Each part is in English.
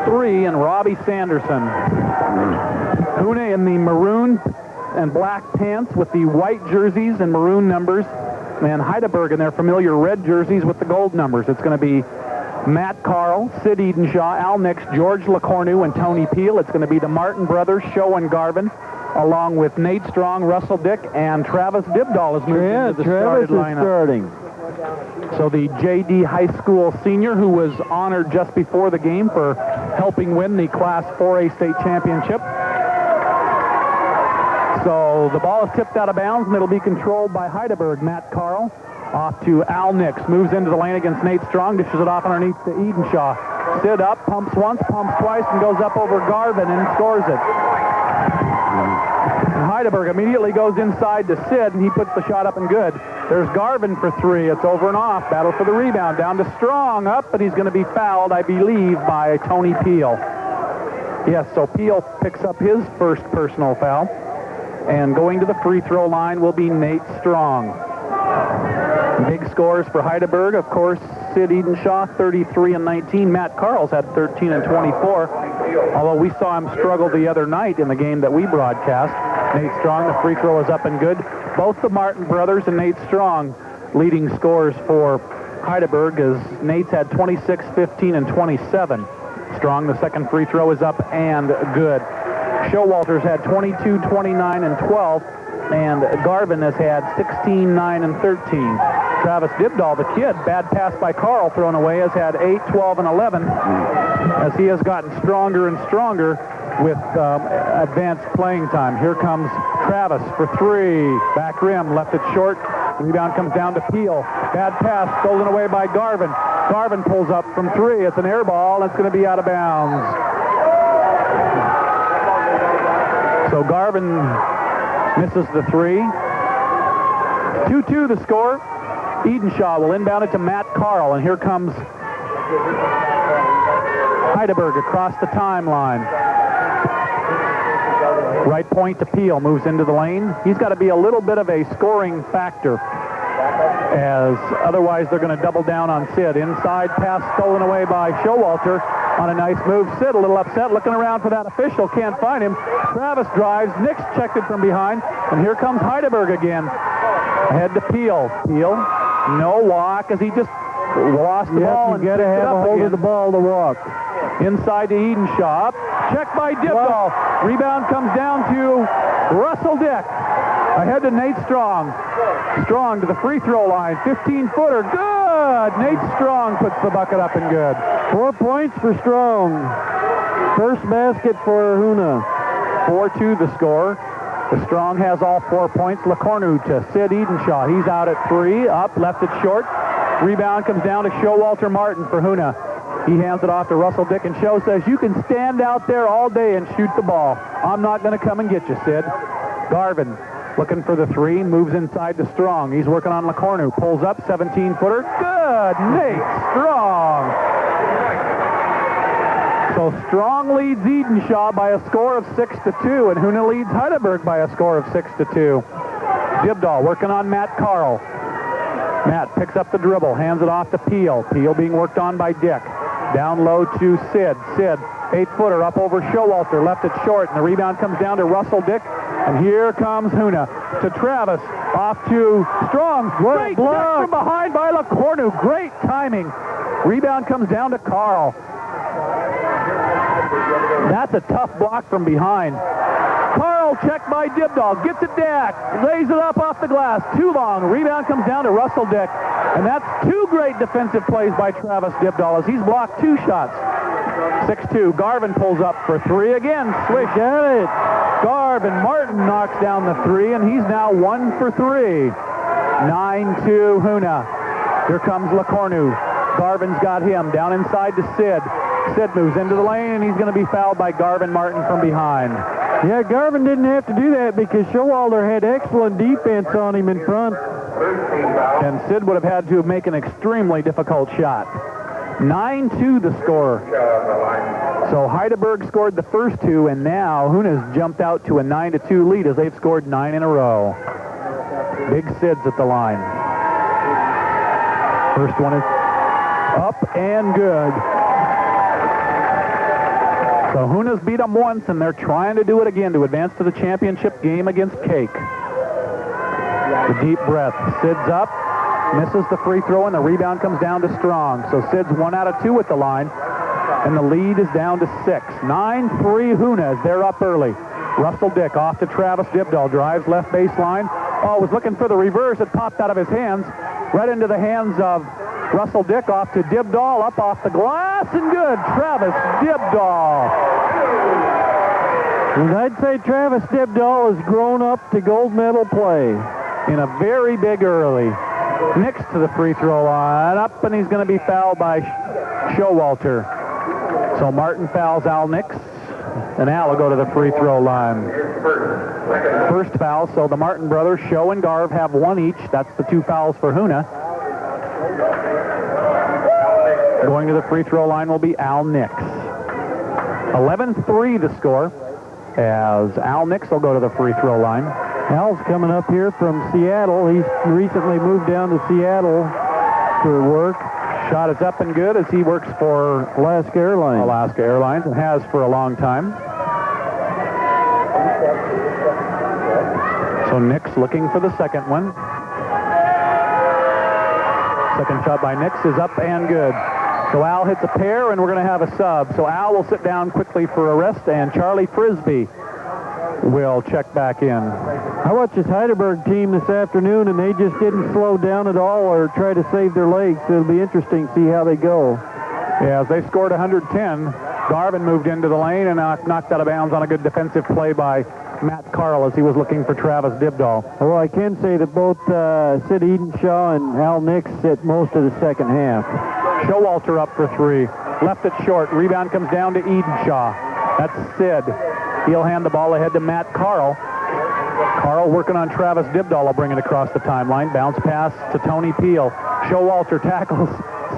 3, and Robbie Sanderson. Huna in the maroon and black pants with the white jerseys and maroon numbers, and Hydaburg in their familiar red jerseys with the gold numbers. It's going to be Matt Carl, Sid Edenshaw, Al Nix, George LeCornu, and Tony Peel. It's going to be the Martin brothers, Show and Garvin, along with Nate Strong, Russell Dick, and Travis Dibdahl is moved into the started lineup. Starting. So the J.D. High School senior, who was honored just before the game for helping win the Class 4A state championship. So the ball is tipped out of bounds, and it'll be controlled by Hydaburg. Matt Carl off to Al Nix, moves into the lane against Nate Strong, dishes it off underneath to Edenshaw. Sid up, pumps once, pumps twice, and goes up over Garvin and scores it. And Hydaburg immediately goes inside to Sid, and he puts the shot up and good. There's Garvin for 3. It's over and off. Battle for the rebound. Down to Strong, up, but he's going to be fouled, I believe, by Tony Peel. Yes, so Peel picks up his first personal foul. And going to the free throw line will be Nate Strong. Big scores for Hydaburg, of course, Sid Edenshaw, 33 and 19. Matt Carl's had 13 and 24. Although we saw him struggle the other night in the game that we broadcast. Nate Strong, the free throw is up and good. Both the Martin brothers and Nate Strong leading scores for Hydaburg, as Nate's had 26, 15, and 27. Strong, the second free throw is up and good. Showalter's had 22, 29, and 12, and Garvin has had 16, 9, and 13. Travis Dibdahl, the kid, bad pass by Carl thrown away, has had 8, 12, and 11, as he has gotten stronger and stronger with advanced playing time. Here comes Travis for 3. Back rim, left it short. Rebound comes down to Peel. Bad pass, stolen away by Garvin. Garvin pulls up from 3. It's an air ball. It's going to be out of bounds. So Garvin misses the 3. 2-2 the score. Edenshaw will inbound it to Matt Carl, and here comes Hydaburg across the timeline. Right point to Peel, moves into the lane. He's got to be a little bit of a scoring factor, as otherwise they're going to double down on Sid. Inside pass stolen away by Showalter on a nice move. Sid a little upset, looking around for that official, can't find him. Travis drives, Nix checked it from behind, and here comes Hydaburg again. Ahead to Peel. Peel, no walk, as he just lost the ball and you got to have a hold of the ball to walk. Inside to Edenshaw. Check by Dibdahl. Rebound comes down to Russell Dick. Ahead to Nate Strong. Strong to the free throw line. 15-footer. Good! Nate Strong puts the bucket up and good. 4 points for Strong. First basket for Huna. 4-2 the score. The Strong has all 4 points. LeCornu to Sid Edenshaw. He's out at 3. Up, left it short. Rebound comes down to Showalter Martin for Huna. He hands it off to Russell Dick, and Show says, you can stand out there all day and shoot the ball. I'm not going to come and get you, Sid. Garvin looking for the 3, moves inside to Strong. He's working on LeCornu. Pulls up, 17-footer. Good! Nate Strong! So Strong leads Edenshaw by a score of 6-2, and Huna leads Hydaburg by a score of 6-2. Dibdahl working on Matt Carl. Matt picks up the dribble, hands it off to Peel. Peel being worked on by Dick. Down low to Sid. Sid, 8-footer up over Showalter, left it short, and the rebound comes down to Russell Dick. And here comes Huna to Travis, off to Strong. Great block from behind by LeCornu. Great timing. Rebound comes down to Carl. That's a tough block from behind. Carl checked by Dibdahl, gets it back, lays it up off the glass, too long. Rebound comes down to Russell Dick, and that's 2 great defensive plays by Travis Dibdahl as he's blocked 2 shots. 6-2, Garvin pulls up for 3 again, swish at it. Garvin Martin knocks down the 3, and he's now 1 for 3. 9-2 Huna. Here comes LeCornu. Garvin's got him down inside to Sid. Sid moves into the lane, and he's going to be fouled by Garvin Martin from behind. Yeah, Garvin didn't have to do that because Showalter had excellent defense on him in front. And Sid would have had to make an extremely difficult shot. 9-2 the score. So Hydaburg scored the first 2, and now Huna's jumped out to a 9-2 lead as they've scored 9 in a row. Big Sid's at the line. First one is up and good. So Huna's beat them once, and they're trying to do it again to advance to the championship game against Cake. The deep breath. Sid's up, misses the free throw, and the rebound comes down to Strong. So Sid's 1 out of 2 at the line, and the lead is down to 6. 9-3 Huna as they're up early. Russell Dick off to Travis Dibdahl, drives left baseline. Oh, was looking for the reverse. It popped out of his hands, right into the hands of Russell Dick, off to Dibdahl, up off the glass, and good. Travis Dibdahl. And I'd say Travis Dibdahl has grown up to gold medal play. In a very big early. Nix to the free throw line, up, and he's going to be fouled by Showalter. So Martin fouls Al Nix, and Al will go to the free throw line. First foul, so the Martin brothers, Show and Garv, have 1 each. That's the 2 fouls for Huna. Going to the free throw line will be Al Nix. 11-3 the score, as Al Nix will go to the free throw line. Al's coming up here from Seattle. He's recently moved down to Seattle for work. Shot is up and good as he works for Alaska Airlines. And has for a long time. So Nix looking for the second one. Second shot by Nix is up and good. So Al hits a pair, and we're going to have a sub. So Al will sit down quickly for a rest, and Charlie Frisbee will check back in. I watched this Hydaburg team this afternoon, and they just didn't slow down at all or try to save their legs. It'll be interesting to see how they go. Yeah, as they scored 110, Garvin moved into the lane and knocked out of bounds on a good defensive play by Matt Carl as he was looking for Travis Dibdahl. Well, I can say that both Sid Edenshaw and Al Nix hit most of the second half. Showalter up for 3. Left it short. Rebound comes down to Edenshaw. That's Sid. He'll hand the ball ahead to Matt Carl. Carl working on Travis Dibdahl will bring it across the timeline. Bounce pass to Tony Peel. Showalter tackles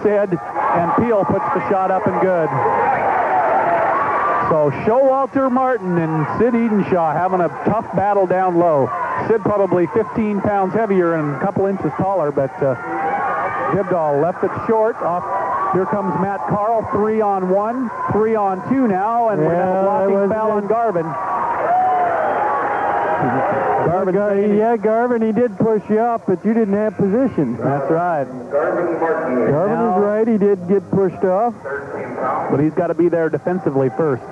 Sid, and Peel puts the shot up and good. So Showalter Martin and Sid Edenshaw having a tough battle down low. Sid probably 15 pounds heavier and a couple inches taller, but Dibdahl left it short. Off. Here comes Matt Carl, 3-on-1, 3-on-2 now, and we're going to have a blocking foul on Garvin. Garvin, he did push you up, but you didn't have position. That's right. Garvin is right. He did get pushed off. But he's got to be there defensively first.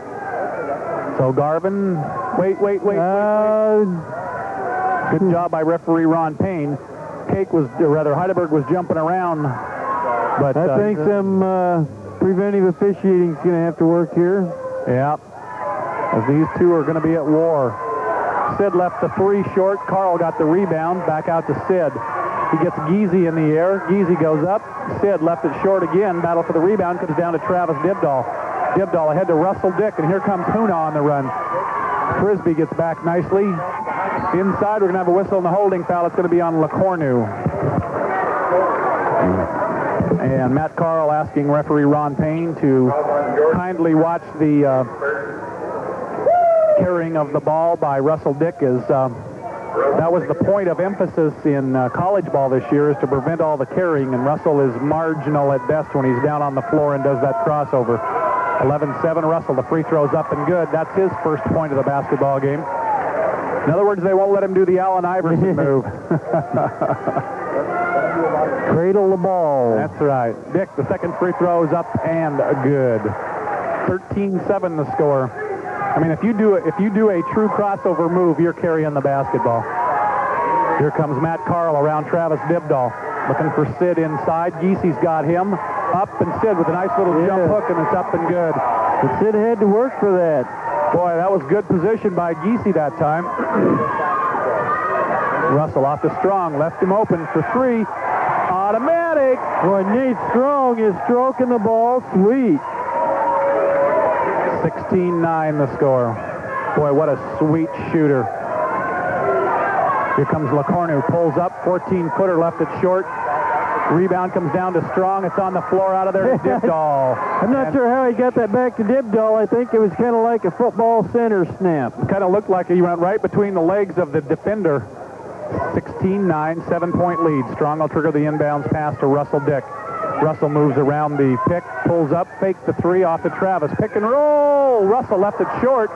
So Garvin, wait. Good job by referee Ron Payne. Hydaburg was jumping around. But I think some preventive officiating is going to have to work here. Yeah, as these two are going to be at war. Sid left the 3 short. Carl got the rebound. Back out to Sid. He gets Geezy in the air. Geezy goes up. Sid left it short again. Battle for the rebound comes down to Travis Dibdahl. Dibdahl ahead to Russell Dick, and here comes Huna on the run. Frisbee gets back nicely. Inside, we're going to have a whistle and a holding foul. It's going to be on LeCornu. And Matt Carl asking referee Ron Payne to kindly watch the carrying of the ball by Russell Dick. That was the point of emphasis in college ball this year, is to prevent all the carrying, and Russell is marginal at best when he's down on the floor and does that crossover. 11-7 Russell. The free throw's up and good. That's his first point of the basketball game. In other words, they won't let him do the Allen Iverson move. Cradle the ball. That's right. Dick, the second free throw is up and good. 13-7 the score. I mean, if you do a true crossover move, you're carrying the basketball. Here comes Matt Carl around Travis Dibdahl, looking for Sid inside. Geesy's got him. Up, and Sid with a nice little jump hook, and it's up and good. But Sid had to work for that. Boy, that was good position by Geesy that time. Russell off to Strong, left him open for 3. Automatic. Boy, Nate Strong is stroking the ball sweet. 16-9 the score. Boy, what a sweet shooter. Here comes LeCornu, pulls up, 14-footer, left it short. Rebound comes down to Strong. It's on the floor out of there to Dibdahl. I'm not sure how he got that back to Dibdahl. I think it was kind of like a football center snap. Kind of looked like he went right between the legs of the defender. 16-9, 7-point lead. Strong will trigger the inbounds pass to Russell Dick. Russell moves around the pick, pulls up, fakes the three off to Travis. Pick and roll. Russell left it short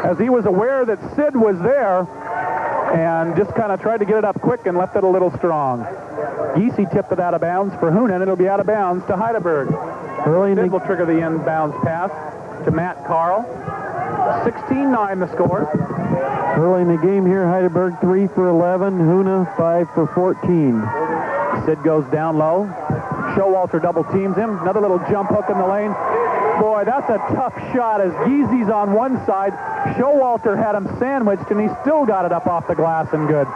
as he was aware that Sid was there and just kind of tried to get it up quick and left it a little strong. Giese tipped it out of bounds for Huna, and it'll be out of bounds to Hydaburg. Sid will trigger the inbounds pass to Matt Carl. 16-9 the score. Early in the game here, Hydaburg 3 for 11, Huna 5 for 14. Sid goes down low. Showalter double teams him. Another little jump hook in the lane. Boy, that's a tough shot as Giese's on one side. Showalter had him sandwiched, and he still got it up off the glass and good.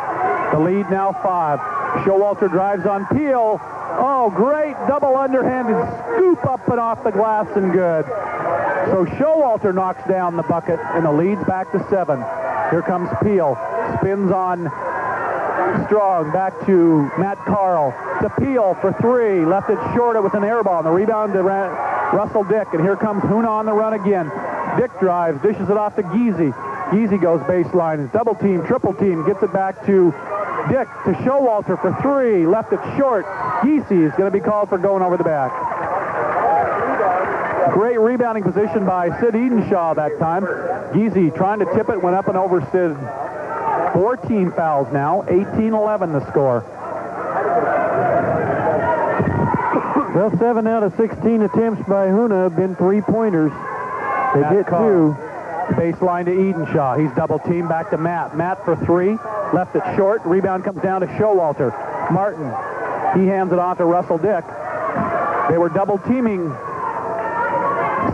The lead now 5. Showalter drives on Peel. Oh, great double underhanded scoop up and off the glass and good. So Showalter knocks down the bucket, and the lead's back to 7. Here comes Peel. Spins on Strong. Back to Matt Carl. To Peel for 3. Left it short. It was an air ball. And the rebound to Russell Dick. And here comes Huna on the run again. Dick drives. Dishes it off to Giese. Giese goes baseline. Double team. Triple team. Gets it back to Dick. To Showalter for 3. Left it short. Giese is going to be called for going over the back. Great rebounding position by Sid Edenshaw that time. Giese trying to tip it. Went up and over Sid. 14 fouls now. 18-11 the score. Well, 7 out of 16 attempts by Huna have been three-pointers. They hit 2. Baseline to Edenshaw. He's double teamed. Back to Matt. Matt for 3. Left it short. Rebound comes down to Showalter. Martin. He hands it off to Russell Dick. They were double teaming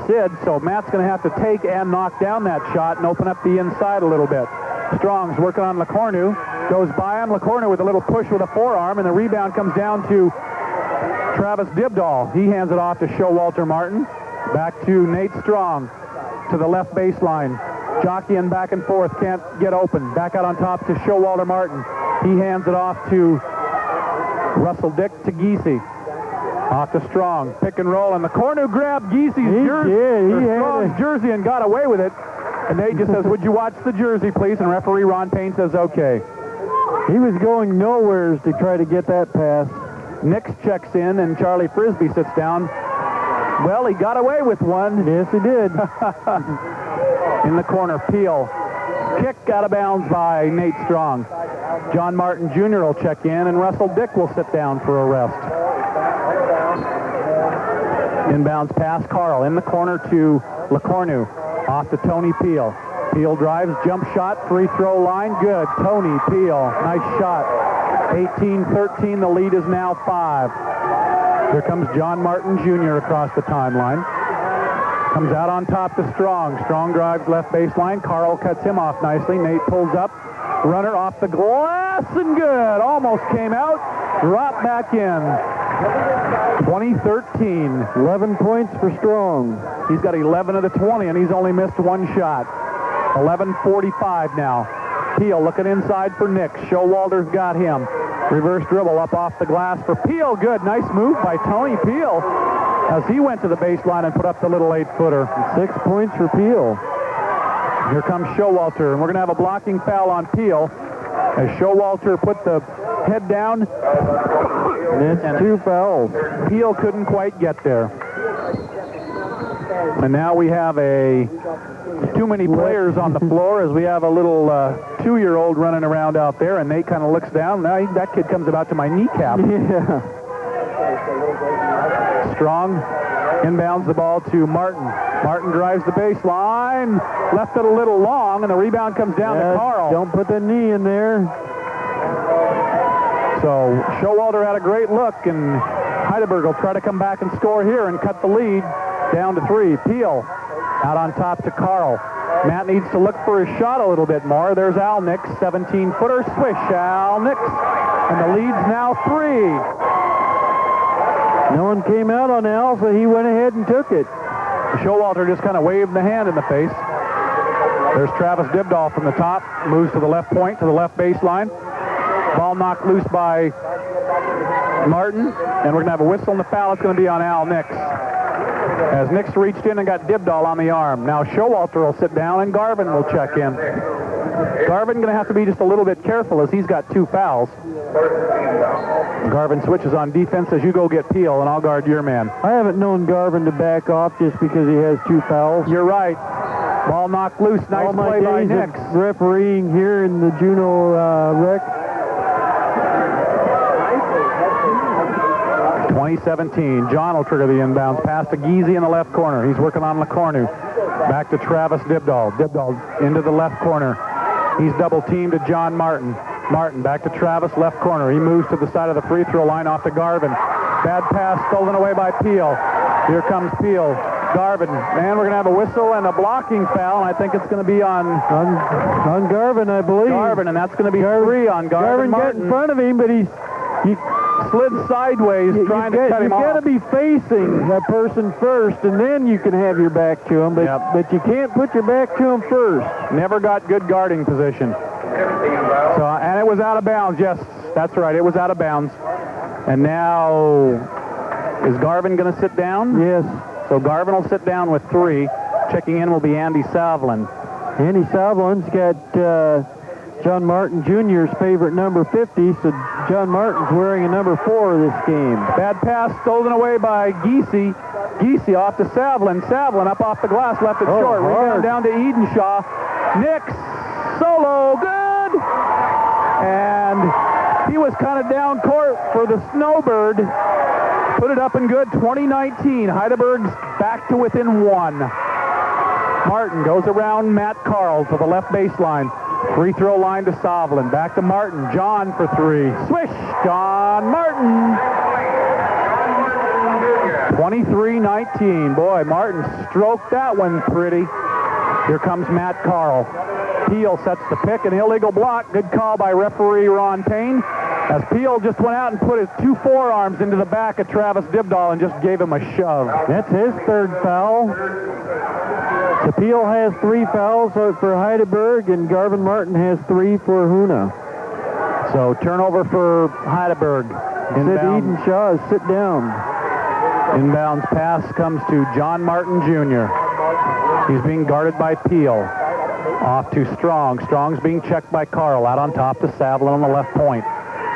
Sid, so Matt's going to have to take and knock down that shot and open up the inside a little bit. Strong's working on LeCornu. Goes by him. LeCornu with a little push with a forearm, and the rebound comes down to Travis Dibdahl. He hands it off to Showalter Martin. Back to Nate Strong to the left baseline. Jockeying back and forth. Can't get open. Back out on top to Showalter Martin. He hands it off to Russell Dick to Giese. Off to Strong. Pick and roll. And LeCornu grabbed Giese's Strong's jersey and got away with it. And Nate just says, would you watch the jersey, please? And referee Ron Payne says, okay. He was going nowheres to try to get that pass. Nix checks in, and Charlie Frisbee sits down. Well, he got away with one. Yes, he did. In the corner, Peel. Kick out of bounds by Nate Strong. John Martin Jr. will check in, and Russell Dick will sit down for a rest. Inbounds pass, Carl. In the corner to LeCornu. Off to Tony Peel. Peel drives, jump shot, free throw line, good. Tony Peel, nice shot. 18-13, the lead is now 5. Here comes John Martin Jr. across the timeline. Comes out on top to Strong. Strong drives left baseline. Carl cuts him off nicely. Nate pulls up. Runner off the glass and good. Almost came out. Dropped back in. 2013. 11 points for Strong. He's got 11 of the 20, and he's only missed one shot. 11:45 now. Peel looking inside for Nix. Showalter's got him. Reverse dribble up off the glass for Peel. Good. Nice move by Tony Peel as he went to the baseline and put up the little 8-footer. 6 points for Peel. Here comes Showalter, and we're going to have a blocking foul on Peel as Showalter put the head down. And it's 2 fouls. Peel couldn't quite get there. And now we have too many players on the floor as we have a little 2-year-old running around out there, and Nate kind of looks down. Now that kid comes about to my kneecap. Yeah. Strong inbounds the ball to Martin. Martin drives the baseline, left it a little long, and the rebound comes down to Carl. Don't put the knee in there. So Showalter had a great look, and Hydaburg will try to come back and score here and cut the lead down to 3. Peel out on top to Carl. Matt needs to look for his shot a little bit more. There's Al Nix, 17-footer, swish, Al Nix. And the lead's now 3. No one came out on Al, so he went ahead and took it. Showalter just kind of waved the hand in the face. There's Travis Dibdahl from the top. Moves to the left point, to the left baseline. Ball knocked loose by Martin. And we're going to have a whistle and the foul. It's going to be on Al Nix. As Nix reached in and got Dibdahl on the arm. Now Showalter will sit down and Garvin will check in. Garvin going to have to be just a little bit careful as he's got 2 fouls. Garvin switches on defense as you go get Peel, and I'll guard your man. I haven't known Garvin to back off just because he has 2 fouls. You're right. Ball knocked loose. Nice play by Nix. Refereeing here in the Juneau Rec. 2017. John will trigger the inbounds. Pass to Geezy in the left corner. He's working on LeCornu. Back to Travis Dibdahl. Dibdahl into the left corner. He's double-teamed to John Martin. Martin back to Travis, left corner. He moves to the side of the free throw line off to Garvin. Bad pass stolen away by Peel. Here comes Peel. Garvin. Man, we're going to have a whistle and a blocking foul, and I think it's going to be on Garvin, I believe. Garvin, and that's going to be 3 on Garvin. Garvin got in front of him, but he slid sideways trying to cut him off. You've got to be facing that person first, and then you can have your back to him, but you can't put your back to him first. Never got good guarding position. So, and it was out of bounds. Yes, that's right. It was out of bounds. And now, is Garvin going to sit down? Yes. So Garvin will sit down with 3. Checking in will be Andy Savlin. Andy Savlin's got John Martin Jr.'s favorite number 50, so John Martin's wearing a number 4 this game. Bad pass stolen away by Geesey. Geesey off to Savlin. Savlin up off the glass, left it short. Rebound down to Edenshaw. Nix, solo, good! And he was kind of down court for the Snowbird. Put it up and good, 2019. Hydaburg's back to within 1. Martin goes around Matt Carl to the left baseline. Free throw line to Savlin. Back to Martin. John for 3. Swish! John Martin! 23-19. Boy, Martin stroked that one pretty. Here comes Matt Carl. Peel sets the pick. An illegal block. Good call by referee Ron Payne. As Peel just went out and put his 2 forearms into the back of Travis Dibdahl and just gave him a shove. That's his 3rd foul. So Peel has 3 fouls for Hydaburg, and Garvin Martin has 3 for Huna. So turnover for Hydaburg. Edenshaw, sit down. Inbounds pass comes to John Martin Jr. He's being guarded by Peel. Off to Strong. Strong's being checked by Carl. Out on top to Savlin on the left point.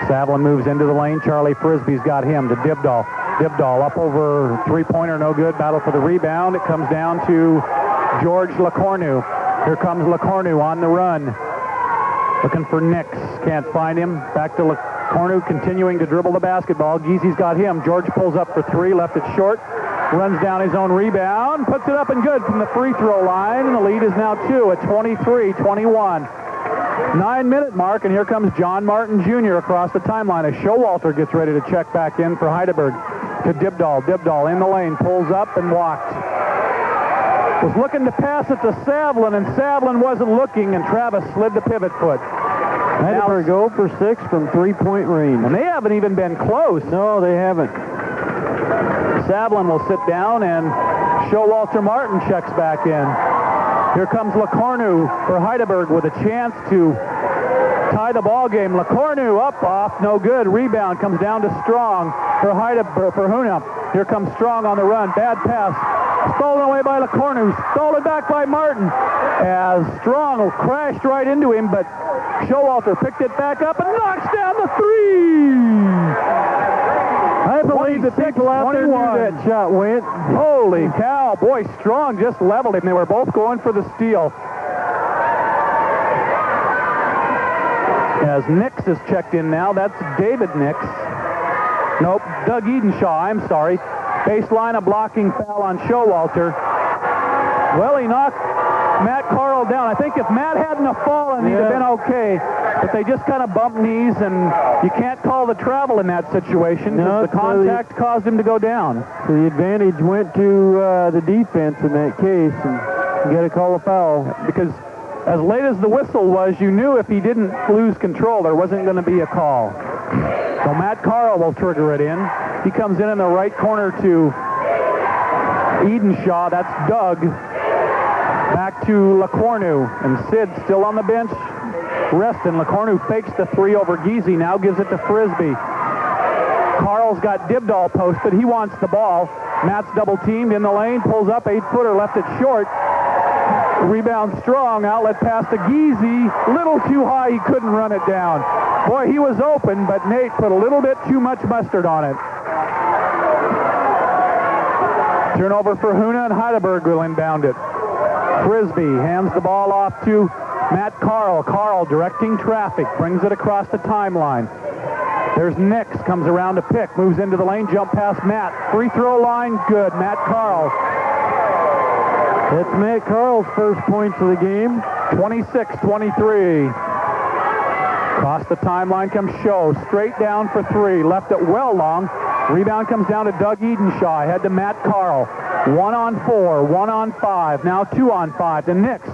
Savlin moves into the lane. Charlie Frisbee's got him to Dibdahl. Dibdahl up over 3-pointer, no good. Battle for the rebound. It comes down to George LeCornu. Here comes LeCornu on the run. Looking for Nix. Can't find him. Back to LeCornu, continuing to dribble the basketball. Geezy's got him. George pulls up for 3, left it short. Runs down his own rebound. Puts it up and good from the free throw line. And the lead is now 2 at 23-21. 9-minute mark, and here comes John Martin Jr. across the timeline as Showalter gets ready to check back in for Hydaburg. To Dibdahl. Dibdahl in the lane, pulls up and walked. Was looking to pass it to Savlin, and Savlin wasn't looking, and Travis slid the pivot foot. Hydaburg go for 6 from 3-point range. And they haven't even been close. No, they haven't. Savlin will sit down, and Showalter Martin checks back in. Here comes LeCornu for Hydaburg with a chance to tie the ball game. LeCornu up, off, no good. Rebound comes down to Strong for Huna. Here comes Strong on the run. Bad pass. Stolen away by LeCornu. Stolen back by Martin. As Strong crashed right into him, but Showalter picked it back up and knocks down the 3. I believe the people out there knew that shot went. Holy cow. Boy, Strong just leveled him. They were both going for the steal. As Nix is checked in now, that's David Nix. Nope, Doug Edenshaw, I'm sorry. Baseline, a blocking foul on Showalter. Well, he knocked Matt Carl down. I think if Matt hadn't have fallen, he'd have been okay. But they just kind of bumped knees, and you can't call the travel in that situation because the contact caused him to go down. So the advantage went to the defense in that case, and you got to call a foul. Because as late as the whistle was, you knew if he didn't lose control, there wasn't going to be a call. So Matt Carl will trigger it in. He comes in the right corner to Edenshaw. That's Doug. Back to LeCornu. And Sid still on the bench. Reston. LeCornu fakes the 3 over Geezy. Now gives it to Frisbee. Carl's got Dibdahl posted. He wants the ball. Matt's double-teamed in the lane. Pulls up, 8-footer. Left it short. Rebound Strong, outlet pass to Giese. Little too high, he couldn't run it down. Boy, he was open, but Nate put a little bit too much mustard on it. Turnover for Huna, and Hydaburg will inbound it. Frisbee hands the ball off to Matt Carl. Carl directing traffic, brings it across the timeline. There's Nix, comes around to pick, moves into the lane, jump past Matt. Free throw line, good. Matt Carl. That's Matt Carl's first points of the game. 26-23. Across the timeline comes Show, straight down for three. Left it well long. Rebound comes down to Doug Edenshaw. Head to Matt Carl. 1 on 4, 1 on 5, now 2 on 5 to Nix.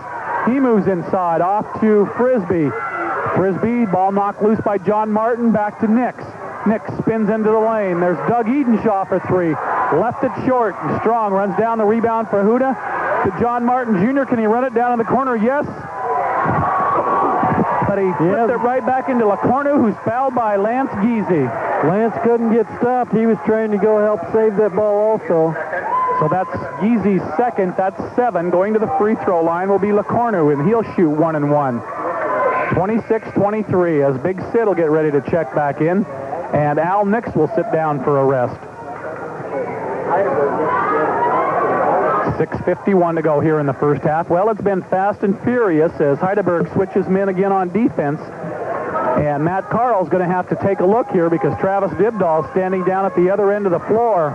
He moves inside, off to Frisbee. Frisbee, ball knocked loose by John Martin, back to Nix. Nix spins into the lane. There's Doug Edenshaw for three. Left it short, and Strong runs down the rebound for Huna to John Martin Jr. Can he run it down in the corner? Yes. But he flipped it right back into LaCornu, who's fouled by Lance Giese. Lance couldn't get stopped. He was trying to go help save that ball also. So that's Giese's second. That's 7. Going to the free throw line will be LaCornu, and he'll shoot 1 and 1. 26-23 as Big Sid will get ready to check back in, and Al Nix will sit down for a rest. 6:51 to go here in the first half. Well, it's been fast and furious as Hydaburg switches men again on defense. And Matt Carl's going to have to take a look here because Travis Dibdahl standing down at the other end of the floor.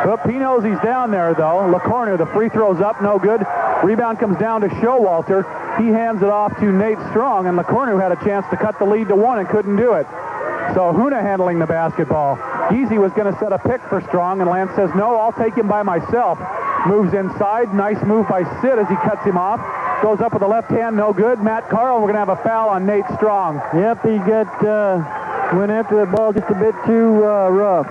Oop, he knows he's down there, though. LaCornu, the free throw's up, no good. Rebound comes down to Showalter. He hands it off to Nate Strong, and LaCornu had a chance to cut the lead to 1 and couldn't do it. So Huna handling the basketball. Giese was going to set a pick for Strong, and Lance says, no, I'll take him by myself. Moves inside. Nice move by Sid as he cuts him off. Goes up with the left hand, no good. Matt Carl, we're going to have a foul on Nate Strong. Yep, he went after the ball just a bit too rough.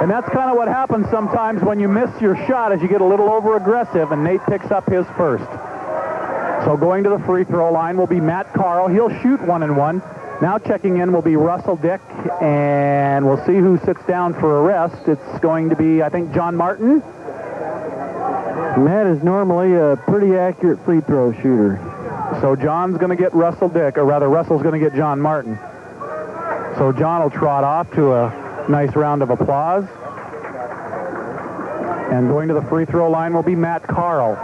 And that's kind of what happens sometimes when you miss your shot as you get a little over-aggressive, and Nate picks up his first. So going to the free throw line will be Matt Carl. He'll shoot 1 and 1. Now checking in will be Russell Dick, and we'll see who sits down for a rest. It's going to be, I think, John Martin. Matt is normally a pretty accurate free throw shooter. So John's going to get Russell Dick, or rather Russell's going to get John Martin. So John will trot off to a nice round of applause. And going to the free throw line will be Matt Carl.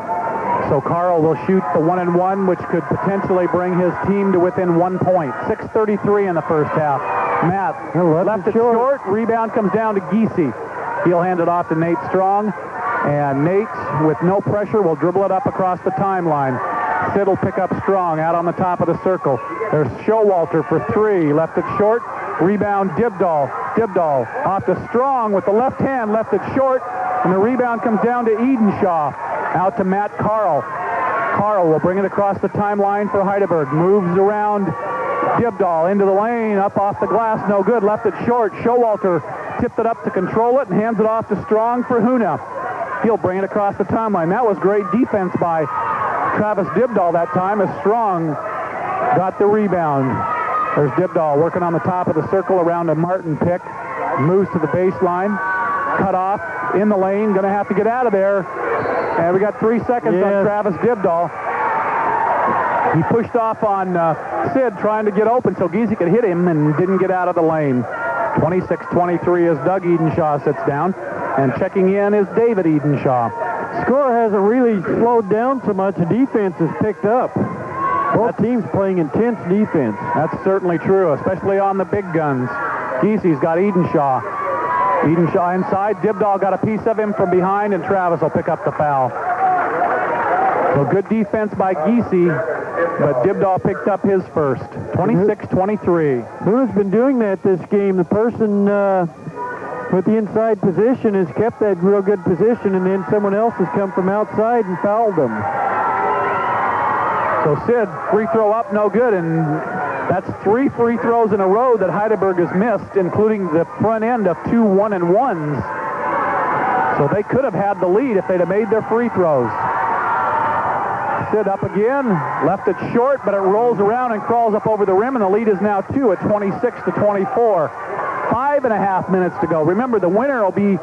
So Carl will shoot the 1 and 1, which could potentially bring his team to within 1 point. 6:33 in the first half. Matt left it short. Rebound comes down to Giese. He'll hand it off to Nate Strong. And Nate, with no pressure, will dribble it up across the timeline. Sid will pick up Strong out on the top of the circle. There's Showalter for 3. Left it short. Rebound Dibdahl. Dibdahl off to Strong with the left hand. Left it short. And the rebound comes down to Edenshaw. Out to Matt Carl. Carl will bring it across the timeline for Hydaburg. Moves around Dibdahl into the lane. Up off the glass. No good. Left it short. Showalter tipped it up to control it and hands it off to Strong for Huna. He'll bring it across the timeline. That was great defense by Travis Dibdahl that time as Strong got the rebound. There's Dibdahl working on the top of the circle around a Martin pick. Moves to the baseline. Cut off in the lane. Going to have to get out of there. And we got 3 seconds on Travis Dibdahl. He pushed off on Sid trying to get open so Giese could hit him and didn't get out of the lane. 26-23 as Doug Edenshaw sits down. And checking in is David Edenshaw. Score hasn't really slowed down so much. The defense has picked up. Both teams playing intense defense. That's certainly true, especially on the big guns. Giese's got Edenshaw. Edenshaw inside. Dibdahl got a piece of him from behind, and Travis will pick up the foul. So good defense by Giese, but Dibdahl picked up his first. 26-23. Who's been doing that this game? The person with the inside position has kept that real good position, and then someone else has come from outside and fouled them. So Sid, free throw up, no good, and that's 3 free throws in a row that Hydaburg has missed, including the front end of 2 1-and-1s. So they could have had the lead if they'd have made their free throws. Sid up again, left it short, but it rolls around and crawls up over the rim, and the lead is now 2 at 26-24. 5.5 minutes to go. Remember, the winner will be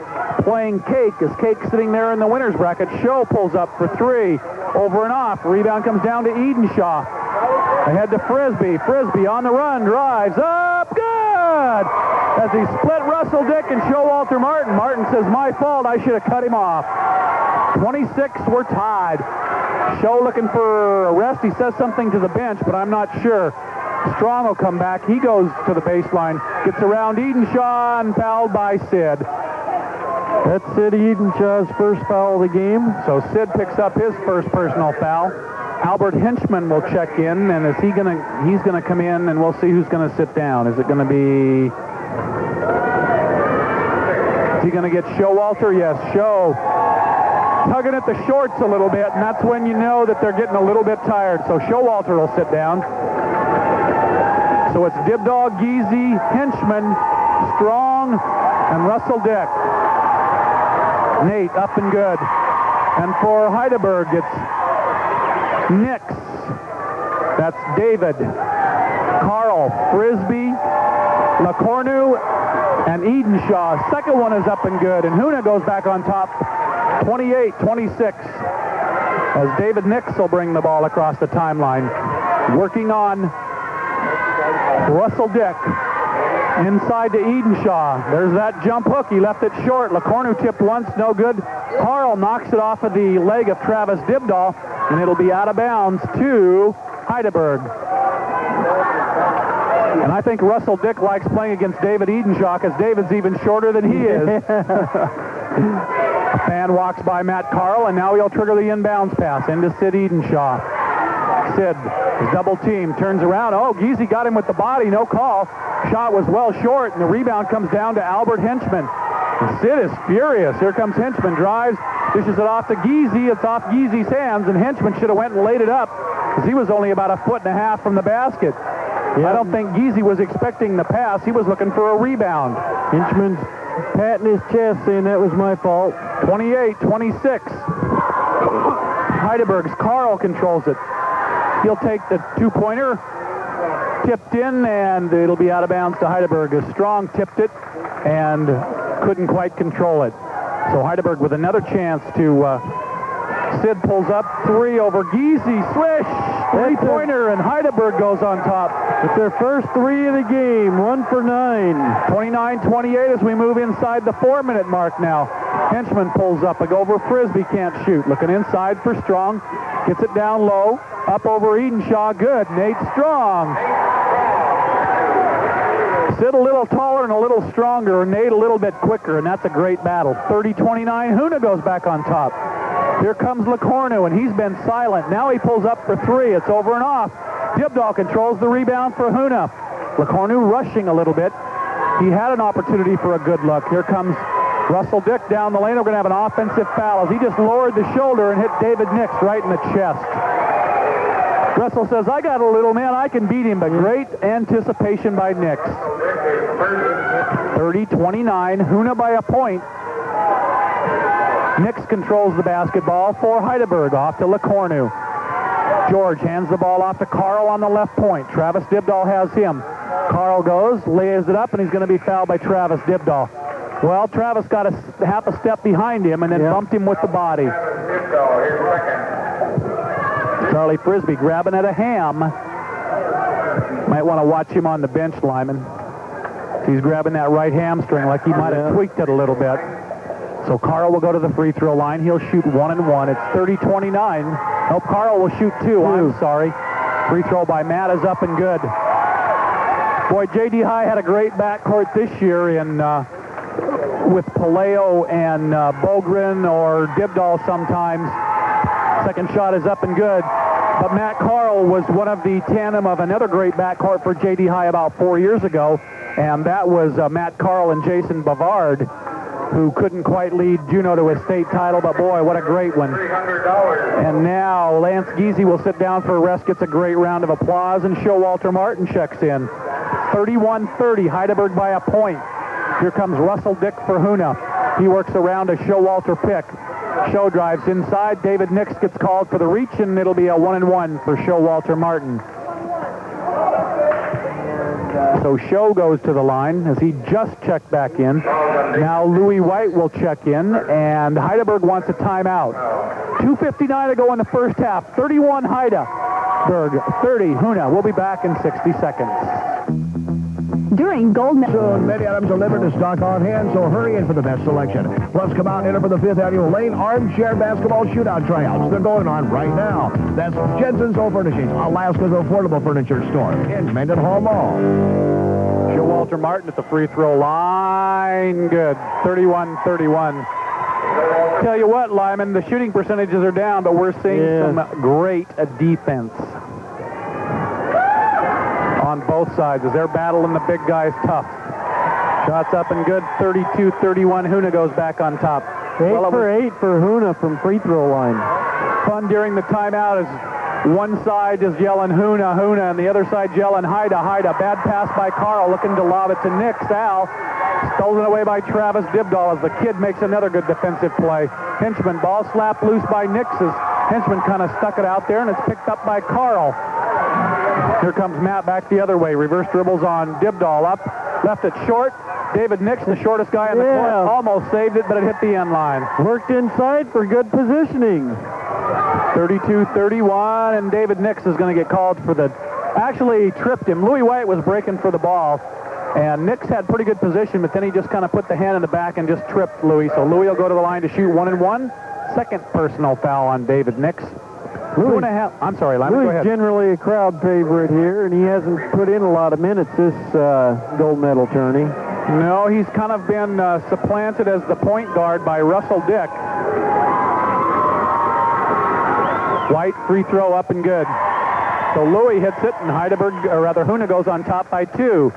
playing Cake. Is Cake sitting there in the winner's bracket? Show pulls up for 3. Over and off. Rebound comes down to Edenshaw. Ahead to Frisbee. Frisbee on the run. Drives up. Good! As he split Russell Dick and Showalter Martin. Martin says, my fault. I should have cut him off. 26, we're tied. Show looking for a rest. He says something to the bench, but I'm not sure. Strong will come back. He goes to the baseline. Gets around Edenshaw and fouled by Sid. That's Sid Edenshaw's first foul of the game. So Sid picks up his first personal foul. Albert Henchman will check in, and he's gonna come in, and we'll see who's gonna sit down. Is it gonna be? Is he gonna get Showalter? Yes, Show. Tugging at the shorts a little bit, and that's when you know that they're getting a little bit tired. So Showalter will sit down. So it's Dibdall, Giese, Henchman, Strong, and Russell Dick. Nate up and good. And for Hydaburg, it's Nix. That's David, Carl, Frisbee, LaCornu, and Edenshaw. Second one is up and good, and Huna goes back on top, 28-26, as David Nix will bring the ball across the timeline. Working on Russell Dick. Inside to Edenshaw. There's that jump hook. He left it short. LaCornu tipped once, no good. Carl knocks it off of the leg of Travis Dibdall, and it'll be out of bounds to Hydaburg. And I think Russell Dick likes playing against David Edenshaw because David's even shorter than he is. A fan walks by Matt Carl, and now he'll trigger the inbounds pass into Sid Edenshaw. Sid is double team, turns around. Oh, Giese got him with the body, no call. Shot was well short, and the rebound comes down to Albert Henchman. And Sid is furious. Here comes Henchman, drives, dishes it off to Giese. It's off Giese's hands, and Henchman should have went and laid it up because he was only about 1.5 feet from the basket. Yep. I don't think Giese was expecting the pass. He was looking for a rebound. Henchman's patting his chest saying that was my fault. 28-26. Hydaburg's Carl controls it. He'll take the two-pointer. Tipped in, and it'll be out of bounds to Hydaburg. As Strong tipped it and couldn't quite control it. So Hydaburg with another chance to... Sid pulls up, 3 over Giese. Swish! Three-pointer, and Hydaburg goes on top. It's their first 3 of the game, 1 for 9. 29-28 as we move inside the 4-minute mark now. Henchman pulls up over Frisbee, can't shoot. Looking inside for Strong. Gets it down low. Up over Edenshaw, good. Nate Strong. Sid a little taller and a little stronger, Nate a little bit quicker, and that's a great battle. 30-29, Huna goes back on top. Here comes LaCornu, and he's been silent. Now he pulls up for 3. It's over and off. Dibdall controls the rebound for Huna. LaCornu rushing a little bit. He had an opportunity for a good look. Here comes Russell Dick down the lane. We're going to have an offensive foul as he just lowered the shoulder and hit David Nix right in the chest. Russell says, I got a little man, I can beat him, but great anticipation by Nix. 30-29, Huna by a point. Nix controls the basketball for Hydaburg, off to LaCornu. George hands the ball off to Carl on the left point. Travis Dibdall has him. Carl goes, lays it up, and he's going to be fouled by Travis Dibdall. Well, Travis got a half a step behind him and then bumped him with the body. Charlie Frisbee grabbing at a ham. Might want to watch him on the bench, Lyman. He's grabbing that right hamstring like he might have tweaked it a little bit. So Carl will go to the free throw line. He'll shoot 1 and 1. It's 30-29. Oh, Carl will shoot 2. I'm sorry. Free throw by Matt is up and good. Boy, J.D. High had a great backcourt this year in with Paleo and Bogren or Dibdall sometimes. Second shot is up and good. But Matt Carl was one of the tandem of another great backcourt for J.D. High about 4 years ago, and that was Matt Carl and Jason Bavard, who couldn't quite lead Juneau to a state title, but boy, what a great one. And now Lance Giese will sit down for a rest, gets a great round of applause, and Showalter Martin checks in. 31-30, Hydaburg by a point. Here comes Russell Dick for Huna. He works around a Showalter pick. Show drives inside. David Nix gets called for the reach, and it'll be a 1 and 1 for Showalter Martin. So Show goes to the line as he just checked back in. Now Louis White will check in, and Hydaburg wants a timeout. 2:59 to go in the first half. 31 Hydaburg, 30 Huna. We'll be back in 60 seconds. During gold medal. Soon, many items are limited to stock on hand, so hurry in for the best selection. Plus, come out and enter for the 5th Annual Lane Armchair Basketball Shootout Tryouts. They're going on right now. That's Jensen's Home Furnishings, Alaska's affordable furniture store in Mendenhall Mall. Showalter Martin at the free throw line. Good. 31-31. Tell you what, Lyman, the shooting percentages are down, but we're seeing some great defense on both sides as they're battling the big guys tough. Shots up and good. 32-31. Huna goes back on top. 8 for Huna from free throw line. Fun during the timeout as one side is yelling Huna, Huna, and the other side yelling Hyda, Hyda. Bad pass by Carl, looking to lob it to Nick. Al stolen away by Travis Dibdahl as the kid makes another good defensive play. Henchman, ball slapped loose by Nix as Henchman kind of stuck it out there, and it's picked up by Carl. Here comes Matt back the other way. Reverse dribbles on Dibdahl up. Left it short. David Nix, the shortest guy in the court, almost saved it, but it hit the end line. Worked inside for good positioning. 32-31, and David Nix is going to get called for the... Actually, he tripped him. Louis White was breaking for the ball, and Nix had pretty good position, but then he just kind of put the hand in the back and just tripped Louis. So Louis will go to the line to shoot 1-1. Second personal foul on David Nix. I'm sorry, Lyman, go ahead. Louis generally a crowd favorite here, and he hasn't put in a lot of minutes this gold medal tourney. No, he's kind of been supplanted as the point guard by Russell Dick. White free throw up and good. So Louis hits it, and Hydaburg, or rather Huna goes on top by 2.